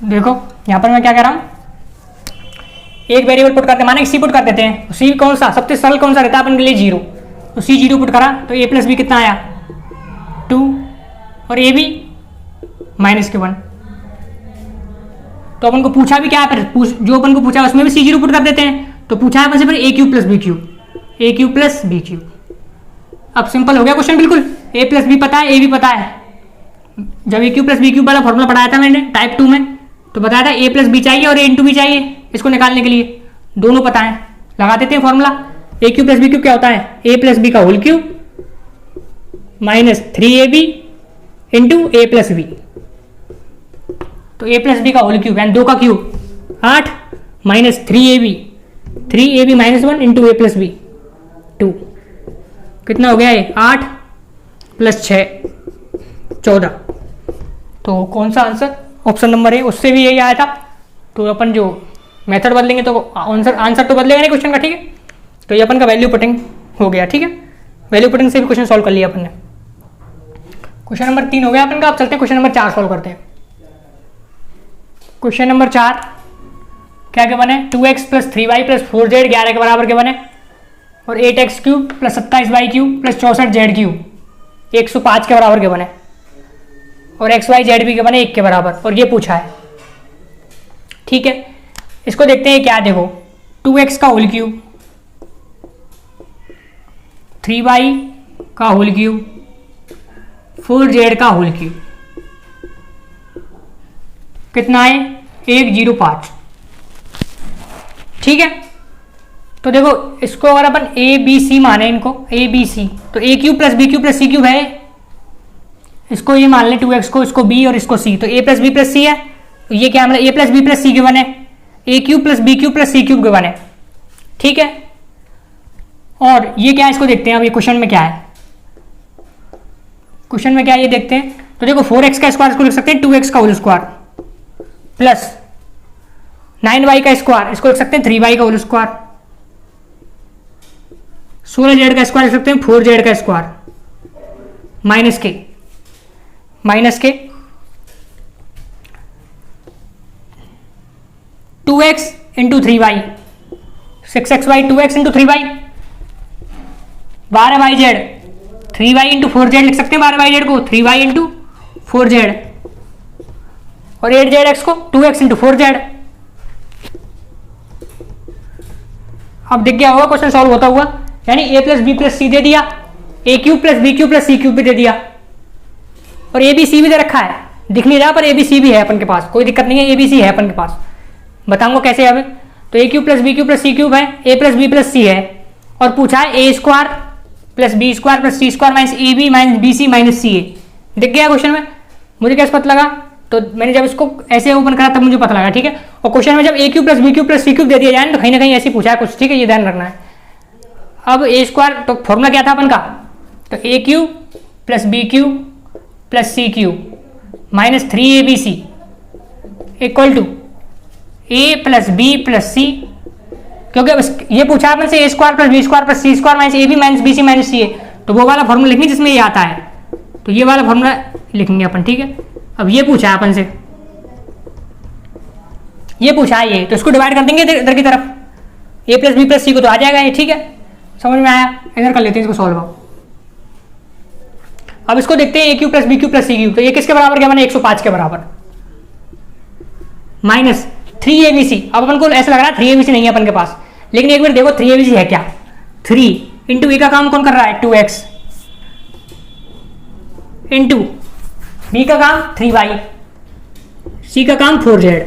देखो यहाँ पर मैं क्या कर रहा हूँ, एक वेरिएबल पुट करते हैं, माने सी पुट कर देते हैं। सी कौन सा सबसे सरल कौन सा रहता है अपन के लिए, 0। तो सी 0 पुट करा, तो ए प्लस बी कितना आया 2 और ए बी माइनस के 1। तो अपन को पूछा भी क्या है, फिर जो अपन को पूछा उसमें भी सी 0 पुट कर देते हैं। तो पूछा है अपन से फिर ए cube plus B cube, A cube plus B cube. अब सिंपल हो गया क्वेश्चन बिल्कुल, ए प्लस बी पता है, ए भी पता है। जब A cube plus B cube वाला फॉर्मूला पढ़ाया था मैंने टाइप 2 में, तो बताया था ए प्लस बी चाहिए और ए इंटू बी चाहिए इसको निकालने के लिए, दोनों पता है, लगा देते हैं formula. A cube plus B cube क्या होता है, ए प्लस बी का whole cube minus 3ab into A plus B. तो ए प्लस बी का होल क्यूब यानी 2 का क्यूब 8 minus 3ab minus 1 into A plus B 2। कितना हो गया ये 8 प्लस 6 14। तो कौन सा आंसर, ऑप्शन नंबर ए। उससे भी यही आया था। तो अपन जो मेथड बदलेंगे तो आंसर तो बदलेगा नहीं क्वेश्चन का, ठीक है। तो ये अपन का वैल्यू पुटिंग हो गया, ठीक है। वैल्यू पुटिंग से भी क्वेश्चन सॉल्व कर लिया अपन ने। क्वेश्चन नंबर 3 हो गया अपन का। अब चलते हैं क्वेश्चन नंबर 4 सॉल्व करते हैं। क्वेश्चन नंबर 4 क्या क्या बने, 2x plus 3y plus 4z 11 के बराबर के बने, और 8x cube plus 27y cube plus 64z cube 105 के बराबर के बने, और एक्स वाई जेड भी के बने 1 के बराबर, और ये पूछा है, ठीक है। इसको देखते हैं क्या, देखो 2x का होल क्यूब 3y का होल क्यूब 4z का होल क्यूब कितना है 105, ठीक है। तो देखो इसको अगर अपन ए बी सी माने, इनको ए बी सी, तो A cube plus B cube plus C cube है, इसको ये मान लें 2x को, इसको b और इसको c, तो a plus B plus C है, तो ये क्या मतलब a plus B plus C के बने, a cube plus B cube plus C cube के बने, ठीक है। और ये क्या है इसको देखते हैं अब, ये क्वेश्चन में क्या है, क्वेश्चन में क्या है ये देखते हैं। तो देखो 4x का स्क्वायर इसको लिख सकते हैं 2x का होल स्क्वायर प्लस 9y का स्क्वायर इसको लिख सकते हैं 3y का होल स्क्वायर, 16z का स्क्वायर लिख सकते हैं 4z का स्क्वायर माइनस के 2x into 3y 6xy 2x into 3y 12yz 3y into 4z लिख सकते हैं 12yz को 3y इंटू 4z, और 8zx को 2x इंटू 4z। अब दिख गया होगा क्वेश्चन सॉल्व होता हुआ, यानी a plus B plus c दे दिया, a cube plus B cube plus C cube भी दे दिया, और ए बी सी भी दे रखा है, दिख नहीं रहा पर ए बी सी भी है अपन के पास, कोई दिक्कत नहीं है, ए बी सी है अपन के पास, बताऊंगा कैसे अब। तो A cube plus B cube plus C cube है, A plus B plus C है, और पूछा है A square plus B square plus C square minus A B minus B C minus C A. दिख गया क्वेश्चन में, मुझे कैसे पता लगा, तो मैंने जब इसको ऐसे ओपन करा तब मुझे पता लगा, ठीक है। और क्वेश्चन में जब A cube plus B cube plus C cube दे दिया जाए तो कहीं ना कहीं ऐसे पूछा है कुछ, ठीक है, ये ध्यान रखना है। अब ए स्क्वायर तो फॉर्मूला क्या था अपन का, तो A cube plus B cube plus C cube minus 3abc equal to A plus B plus C, क्योंकि ये पूछा अपन से A square plus B square plus C square minus A B minus B C minus C ए, तो वो वाला formula लिखेंगे जिसमें ये आता है, तो ये वाला फॉर्मूला लिखेंगे अपन, ठीक है। अब ये पूछा है अपन से, ये पूछा है ये, तो इसको डिवाइड कर देंगे इधर की तरफ, ए प्लस बी प्लस सी को तो आ जाएगा ये, ठीक है, समझ में आया। इधर कर लेते हैं इसको सॉल्व। अब इसको देखते हैं A cube plus B cube plus C cube, तो ये किसके बराबर क्या बने 105 के बराबर, माइनस 3abc। अब अपन को ऐसा लग रहा है 3abc नहीं है अपन के पास, लेकिन एक बार देखो 3abc है क्या, 3 इंटू ए का काम कौन कर रहा है 2x, इंटू बी का काम 3y, सी का काम 4z,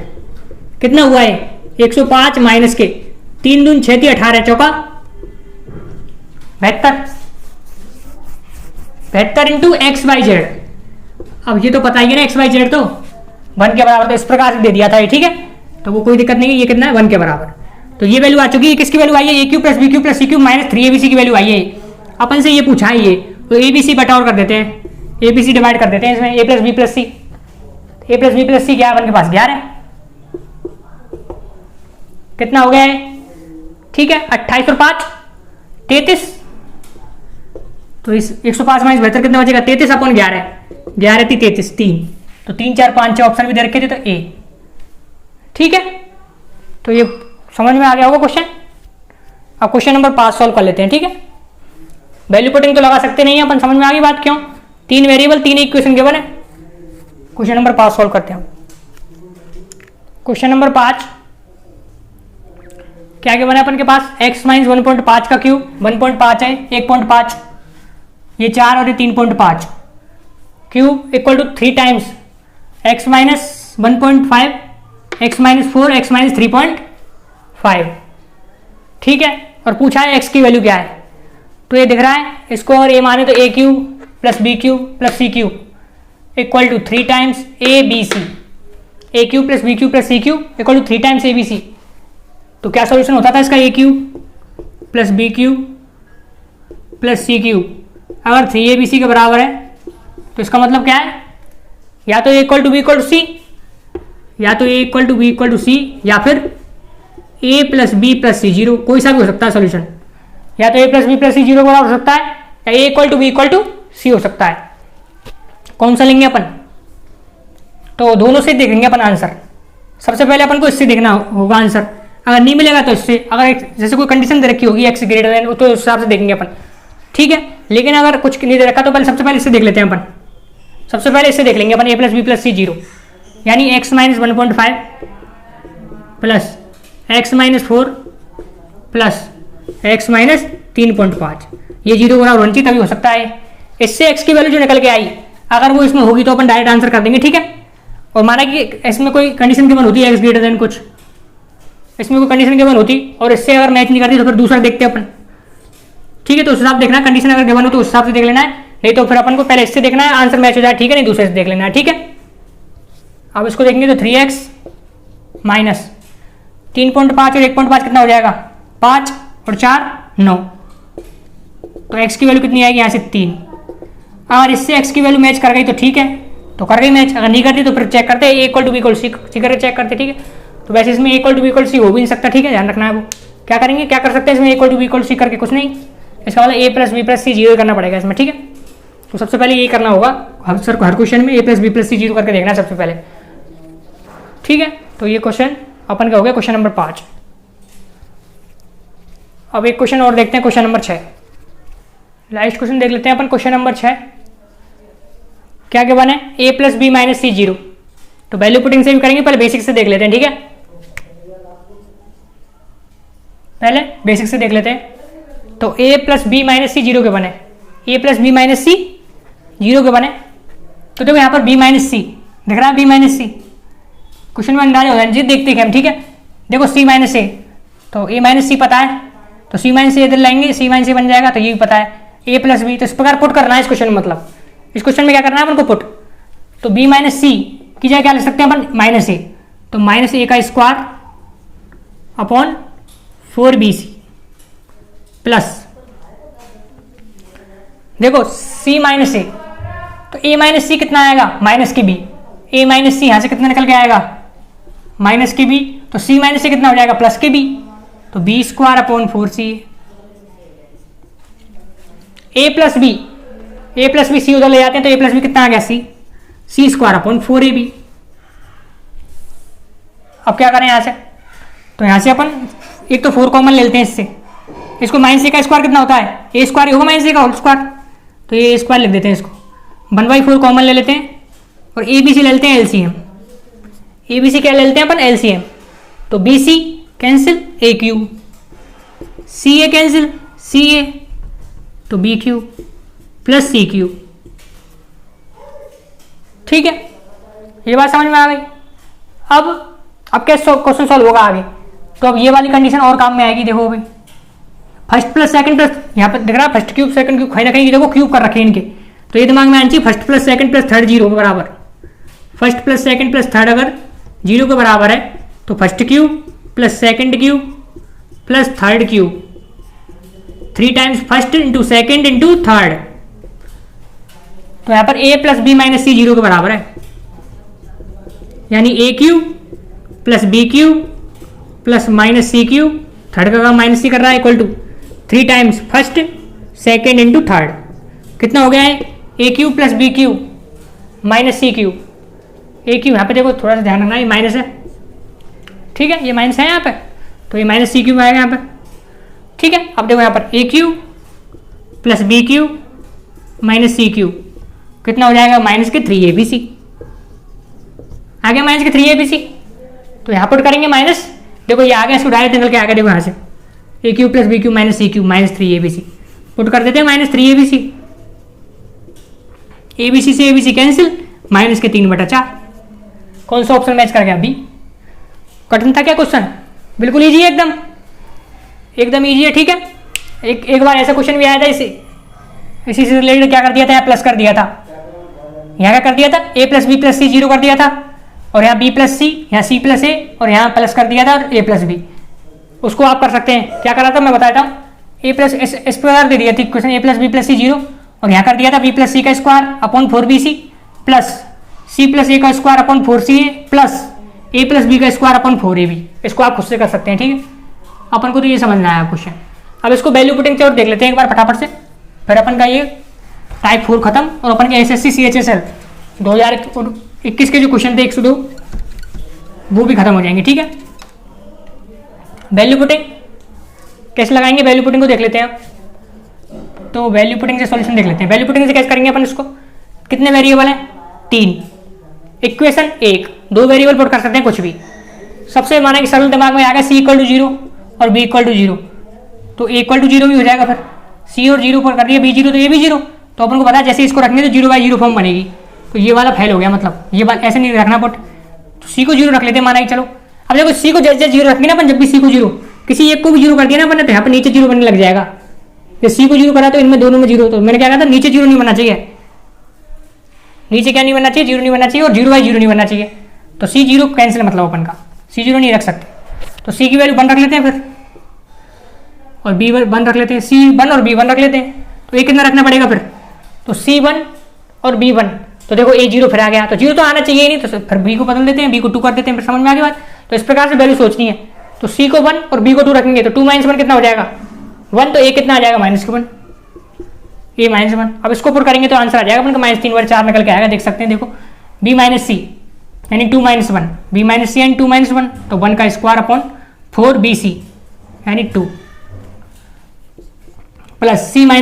कितना हुआ है 105 माइनस के 3 दून 6 18 चौका 72 इंटू एक्स वाई जेड। अब ये तो पता ही है ना एक्स वाई जेड तो 1 के बराबर, तो इस प्रकार से दे दिया था ये, ठीक है, तो वो कोई दिक्कत नहीं है, ये कितना है 1 के बराबर। तो ये वैल्यू आ चुकी है, किसकी वैल्यू आई है, A cube plus B cube plus C cube minus 3abc की वैल्यू आई है। अपन से ये पूछा है ये, तो abc बटाओ कर देते हैं, abc डिवाइड कर देते हैं इसमें, a plus B plus C, a plus B plus C क्या है अपन के पास 11, कितना हो गया है, ठीक है 28 और 5 33, तो इस 105 माइनस 72 कितना बचेगा 33 अपन 11, 11 थी 33 3, तो 3 4 5 6 ऑप्शन भी दे रखे थे, तो ए, ठीक है। तो ये समझ में आ गया होगा क्वेश्चन। अब क्वेश्चन नंबर 5 सॉल्व कर लेते हैं, ठीक है। वैल्यू पुटिंग तो लगा सकते नहीं है अपन, समझ में आ गई बात, क्यों 3 वेरिएबल 3 इक्वेशन गिवन है। क्वेश्चन नंबर 5 सॉल्व करते हैं। क्वेश्चन नंबर 5 क्या गिवन है अपन के पास, x माइनस 1.5 का क्यूब 1.5 है, 1.5 ये 4 और ये 3.5 cube equal to 3 times x minus 1.5 x minus 4 x minus 3.5, ठीक है। और पूछा है x की वैल्यू क्या है, तो ये दिख रहा है इसको, और a माने तो a cube plus B cube plus C cube equal to 3 times A B C, A cube plus B cube plus C cube equal to 3 times A B C. तो क्या सॉल्यूशन होता था इसका, A cube plus B cube plus C cube अगर 3abc के बराबर है, तो इसका मतलब क्या है, या तो a equal to B equal to C, या तो a equal to B equal to C, या फिर a plus B plus C, zero, कोई सा भी हो सकता है सोल्यूशन, या तो a plus B plus C zero बराबर हो सकता है, या a equal to B equal to C हो सकता है। कौन सा लेंगे अपन, तो दोनों से देखेंगे अपन आंसर। सबसे पहले अपन को इससे देखना होगा आंसर, अगर नहीं मिलेगा तो इससे, अगर जैसे कोई कंडीशन दे रखी होगी x ग्रेटर देन, तो उस हिसाब से देखेंगे अपन, ठीक है। लेकिन अगर कुछ नहीं दे रखा तो पहले सबसे पहले इससे देख लेते हैं अपन, सबसे पहले इससे देख लेंगे अपन, a plus B plus C zero, यानी x minus 1.5 plus x minus 4 plus x minus 3.5, ये जीरो बराबर होनी चाहिए तभी हो सकता है। इससे x की वैल्यू जो निकल के आई, अगर वो इसमें होगी तो अपन डायरेक्ट आंसर कर देंगे, ठीक है। और माना कि इसमें कोई कंडीशन गिवन होती है x ग्रेटर देन कुछ, इसमें कोई कंडीशन गिवन होती और इससे अगर मैच नहीं करती तो फिर दूसरा देखते हैं अपन, ठीक है। तो उस हिसाब से देखना, कंडीशन अगर गिवन हो तो उस हिसाब से देख लेना है, नहीं तो फिर अपन को पहले इससे देखना है आंसर मैच हो जाए, ठीक है, नहीं दूसरे से देख लेना है, ठीक है। अब इसको देखेंगे तो 3x माइनस 3.5 और 1.5 कितना हो जाएगा 5 और 4 9, तो x की वैल्यू कितनी आएगी यहाँ से 3। अगर इससे x की वैल्यू मैच कर गई तो ठीक है, तो कर गई मैच, अगर नहीं करती तो फिर चेक करते हैं a equal to B equal to करके चेक करते, ठीक है। तो वैसे इसमें a equal to B equal to c भी नहीं सकता, ठीक है, ध्यान रखना है। वो क्या करेंगे, क्या कर सकते हैं इसमें a equal to B equal to करके, कुछ नहीं, इसका मतलब a plus B plus C zero करना पड़ेगा इसमें, ठीक है। तो सबसे पहले यही करना होगा सर को, हर क्वेश्चन में a plus B plus C zero करके देखना है सबसे पहले, ठीक है। तो ये क्वेश्चन अपन का हो गया क्वेश्चन नंबर 5। अब एक क्वेश्चन और देखते हैं, क्वेश्चन नंबर 6, लास्ट क्वेश्चन देख लेते हैं अपन, क्वेश्चन नंबर 6 क्या क्या बने, a plus B minus C zero. तो वैल्यू पुटिंग से भी करेंगे, पहले बेसिक से देख लेते हैं, ठीक है, पहले बेसिक से देख लेते हैं। तो a plus B minus C zero के बने, a plus B minus C zero के बने, तो देखो यहाँ पर b माइनस सी दिख रहा है, b माइनस सी क्वेश्चन में अंदाजा हो जाए जी, देखते हैं हम, ठीक है। देखो c माइनस ए, तो a माइनस सी पता है, तो c माइनस ए इधर लाएंगे, c माइनस ए बन जाएगा, तो ये भी पता है a प्लस बी, तो इस प्रकार पुट करना है इस क्वेश्चन में, मतलब इस क्वेश्चन में क्या करना है अपन को पुट, तो b माइनस सी की जगह क्या लिख सकते हैं अपन माइनस ए, तो माइनस ए का स्क्वायर अपॉन 4bc प्लस, देखो c माइनस ए, तो a माइनस सी कितना आएगा माइनस की b, a माइनस सी यहां से कितना निकल के आएगा माइनस की b, तो c माइनस से कितना हो जाएगा प्लस की b, तो b square upon 4c, a plus B c उधर ले जाते हैं, तो a प्लस बी कितना आ गया c स्क्वायर अपॉन 4ab। अब क्या करें यहाँ से, तो यहाँ से अपन एक तो 4 कॉमन ले लेते हैं इससे, इसको माइनस ए का स्क्वायर कितना होता है, ए स्क्वायर होगा माइनस ए का होल स्क्वायर, तो ये स्क्वायर लिख देते हैं इसको, 1/4 कॉमन ले लेते हैं और ए बी सी ले लेते हैं एलसीएम, ए बी सी क्या ले लेते हैं अपन, एलसीएम, तो b c cancel, a cube, c a cancel, c ए, तो बी क्यू प्लस सी क्यू। ठीक है, ये बात समझ में आ गई। अब कैसे क्वेश्चन सॉल्व होगा आगे, तो अब ये वाली कंडीशन और काम में आएगी। देखो भाई, फर्स्ट प्लस सेकंड प्लस, यहाँ पर दिख रहा है फर्स्ट क्यूब सेकंड क्यूब, कहीं ना कहीं देखो क्यूब कर रखे हैं इनके, तो ये दिमाग में आना चाहिए first plus second plus third zero के बराबर। First plus second plus third अगर जीरो के बराबर है तो first cube plus second cube plus third cube, 3 times first into second into third, तो यहाँ पर A plus B minus C zero के बराबर है, यानी ए cube plus B cube plus minus C cube, third का काम माइनस सी कर रहा है, equal to 3 times first second into third. कितना हो गया है, A cube plus B cube minus C cube, A cube यहाँ पे देखो थोड़ा सा ध्यान रखना, ये माइनस है, ठीक है, ये माइनस है यहाँ पे, तो ये माइनस सी क्यूब आएगा यहाँ पे। ठीक है, अब देखो यहाँ पर A cube plus B cube minus C cube, कितना हो जाएगा, माइनस के 3 ABC, आ गया माइनस के 3 ABC। तो यहाँ पुट करेंगे माइनस, देखो ये आ गया, इसको डायरेक्ट निकल के आ गया, देखो यहाँ से A cube plus B cube minus C cube minus 3 ABC, put कर देते हैं माइनस 3 ABC, ABC से ABC कैंसिल, माइनस के 3/4। कौन सा ऑप्शन मैच कर गया, बी। कठिन था क्या क्वेश्चन, बिल्कुल ईजी है, एकदम ईजी है। ठीक है, एक बार ऐसा क्वेश्चन भी आया था, इसी से रिलेटेड क्या कर दिया था, यहाँ प्लस कर दिया था, यहाँ क्या कर दिया था, ए प्लस बी प्लस सी जीरो कर दिया था, और यहाँ बी प्लस सी, यहाँ सी प्लस ए, और यहाँ प्लस कर दिया था, और ए प्लस बी। उसको आप कर सकते हैं, क्या करा था मैं बताता हूँ, ए प्लस एस स्क्वायर दे दिया थी question, A plus B plus C zero, और यहाँ कर दिया था बी प्लस सी का square upon 4BC plus C plus A का square upon 4CA plus A plus B का स्क्वायर अपॉन 4AB। इसको आप खुद से कर सकते हैं। ठीक है, अपन को तो ये समझना है क्वेश्चन। अब इसको वैल्यू पुटिंग से और देख लेते हैं एक बार फटाफट से, फिर अपन का ये टाइप 4 खत्म, और अपन के SSC CHSL 2021 के जो क्वेश्चन थे 102 वो भी खत्म हो जाएंगे। ठीक है, वैल्यू पुटिंग कैसे लगाएंगे, वैल्यू पुटिंग को देख लेते हैं। तो वैल्यू पुटिंग से सॉल्यूशन देख लेते हैं। वैल्यू पुटिंग से कैसे करेंगे अपन इसको, कितने वेरिएबल हैं, 3, इक्वेशन 1, 2 वेरिएबल पुट कर सकते हैं कुछ भी। सबसे माना कि सरल दिमाग में आ गया C = 0 और B = 0, तो A = 0 भी हो जाएगा, फिर C और 0 पर कर दिया, B 0 तो A भी 0, तो अपन को पता है जैसे इसको रखेंगे तो 0/0 फॉर्म बनेगी, तो ये वाला फेल हो गया, मतलब ये बात ऐसे नहीं रखना पुट, तो C को 0 रख लेते हैं, माना कि चलो। अब देखो C को जैसे 0 रखेंगे ना अपन, जब भी C को 0, किसी एक को भी 0 कर दिया ना अपन ने, तो यहाँ पर नीचे 0 बनने लग जाएगा। जब C को 0 करा तो इनमें दोनों में 0, तो मैंने क्या कहा था, नीचे 0 नहीं बनना चाहिए, नीचे क्या नहीं बनना चाहिए, 0 नहीं बनना चाहिए, और 0/0 नहीं बनना चाहिए, तो C 0 कैंसिल, मतलब अपन का C 0 नहीं रख सकते, तो C की वैल्यू 1 रख लेते हैं फिर, और B 1 रख लेते हैं, C 1 और B 1 रख लेते हैं, तो ये कितना रखना पड़ेगा फिर, तो C 1 और B 1, तो देखो A 0 फिर आ गया, तो 0 तो आना चाहिए ही नहीं, तो फिर B को बदल देते हैं, B को 2 कर देते हैं, फिर समझ में आ गई बात। तो इस प्रकार से वैल्यू सोचनी है, तो C को 1 और B को 2 रखेंगे, तो 2 - 1 कितना हो जाएगा, 1, तो A कितना आ जाएगा, -1, A -1। अब इसको पुट करेंगे तो आंसर आ जाएगा अपन का -3/4 निकल के आएगा, देख सकते हैं, देखो B - C यानी 2 - 1, B - C यानी 2 - 1, तो 1 का स्क्वायर अपॉन 4BC यानी 2 प्लस C - A,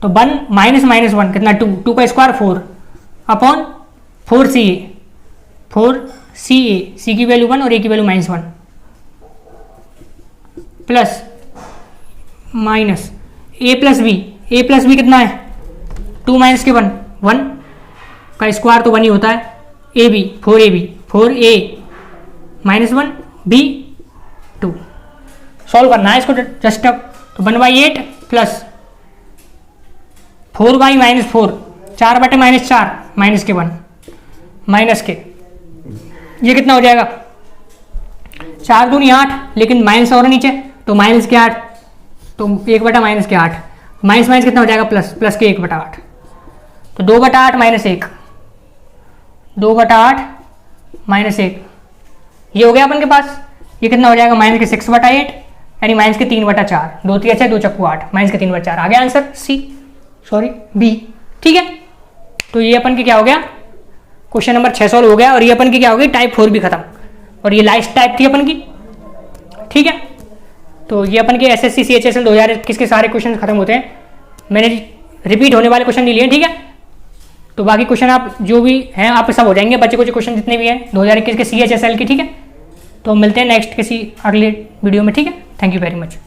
तो 1 - -1 कितना 2, 2 का स्क्वायर 4 अपॉन 4CA, C की वैल्यू 1 और A की value -1 plus minus A plus B कितना है, 2 - 1 का स्क्वायर तो 1 ही होता है, AB 4AB 4A -1 B 2। Solve करना है इसको जस्ट अब, तो 1/8 प्लस 4/-4 4/-4 माइनस के 1 माइनस के, ये कितना हो जाएगा, 4 दूनी 8, लेकिन माइनस और नीचे, तो माइनस के 8, तो 1/-8, माइनस कितना हो जाएगा, प्लस के 1/8, तो 2/8 - 1, 2/8 - 1, ये हो गया अपन के पास। ये कितना हो जाएगा, माइनस के 6/8 यानी माइनस के 3/4, 2 3 6 2 चक्कू 8, माइनस के 3/4 आ गया आंसर B। ठीक है, तो ये अपन के क्या हो गया, क्वेश्चन नंबर 6 सॉल्व हो गया, और ये अपन की क्या हो गई, टाइप 4 भी खत्म, और ये लास्ट टाइप थी अपन की। ठीक है, तो ये अपन के SSC CHSL 2021 के सारे क्वेश्चन खत्म होते हैं, मैंने रिपीट होने वाले क्वेश्चन नहीं लिए। ठीक है, तो बाकी क्वेश्चन आप जो भी हैं आप सब हो जाएंगे, बच्चे कुछ क्वेश्चन जितने भी हैं 2021 के CHSL के, ठीक है। तो मिलते हैं नेक्स्ट किसी अगले वीडियो में, ठीक है। Thank you very much.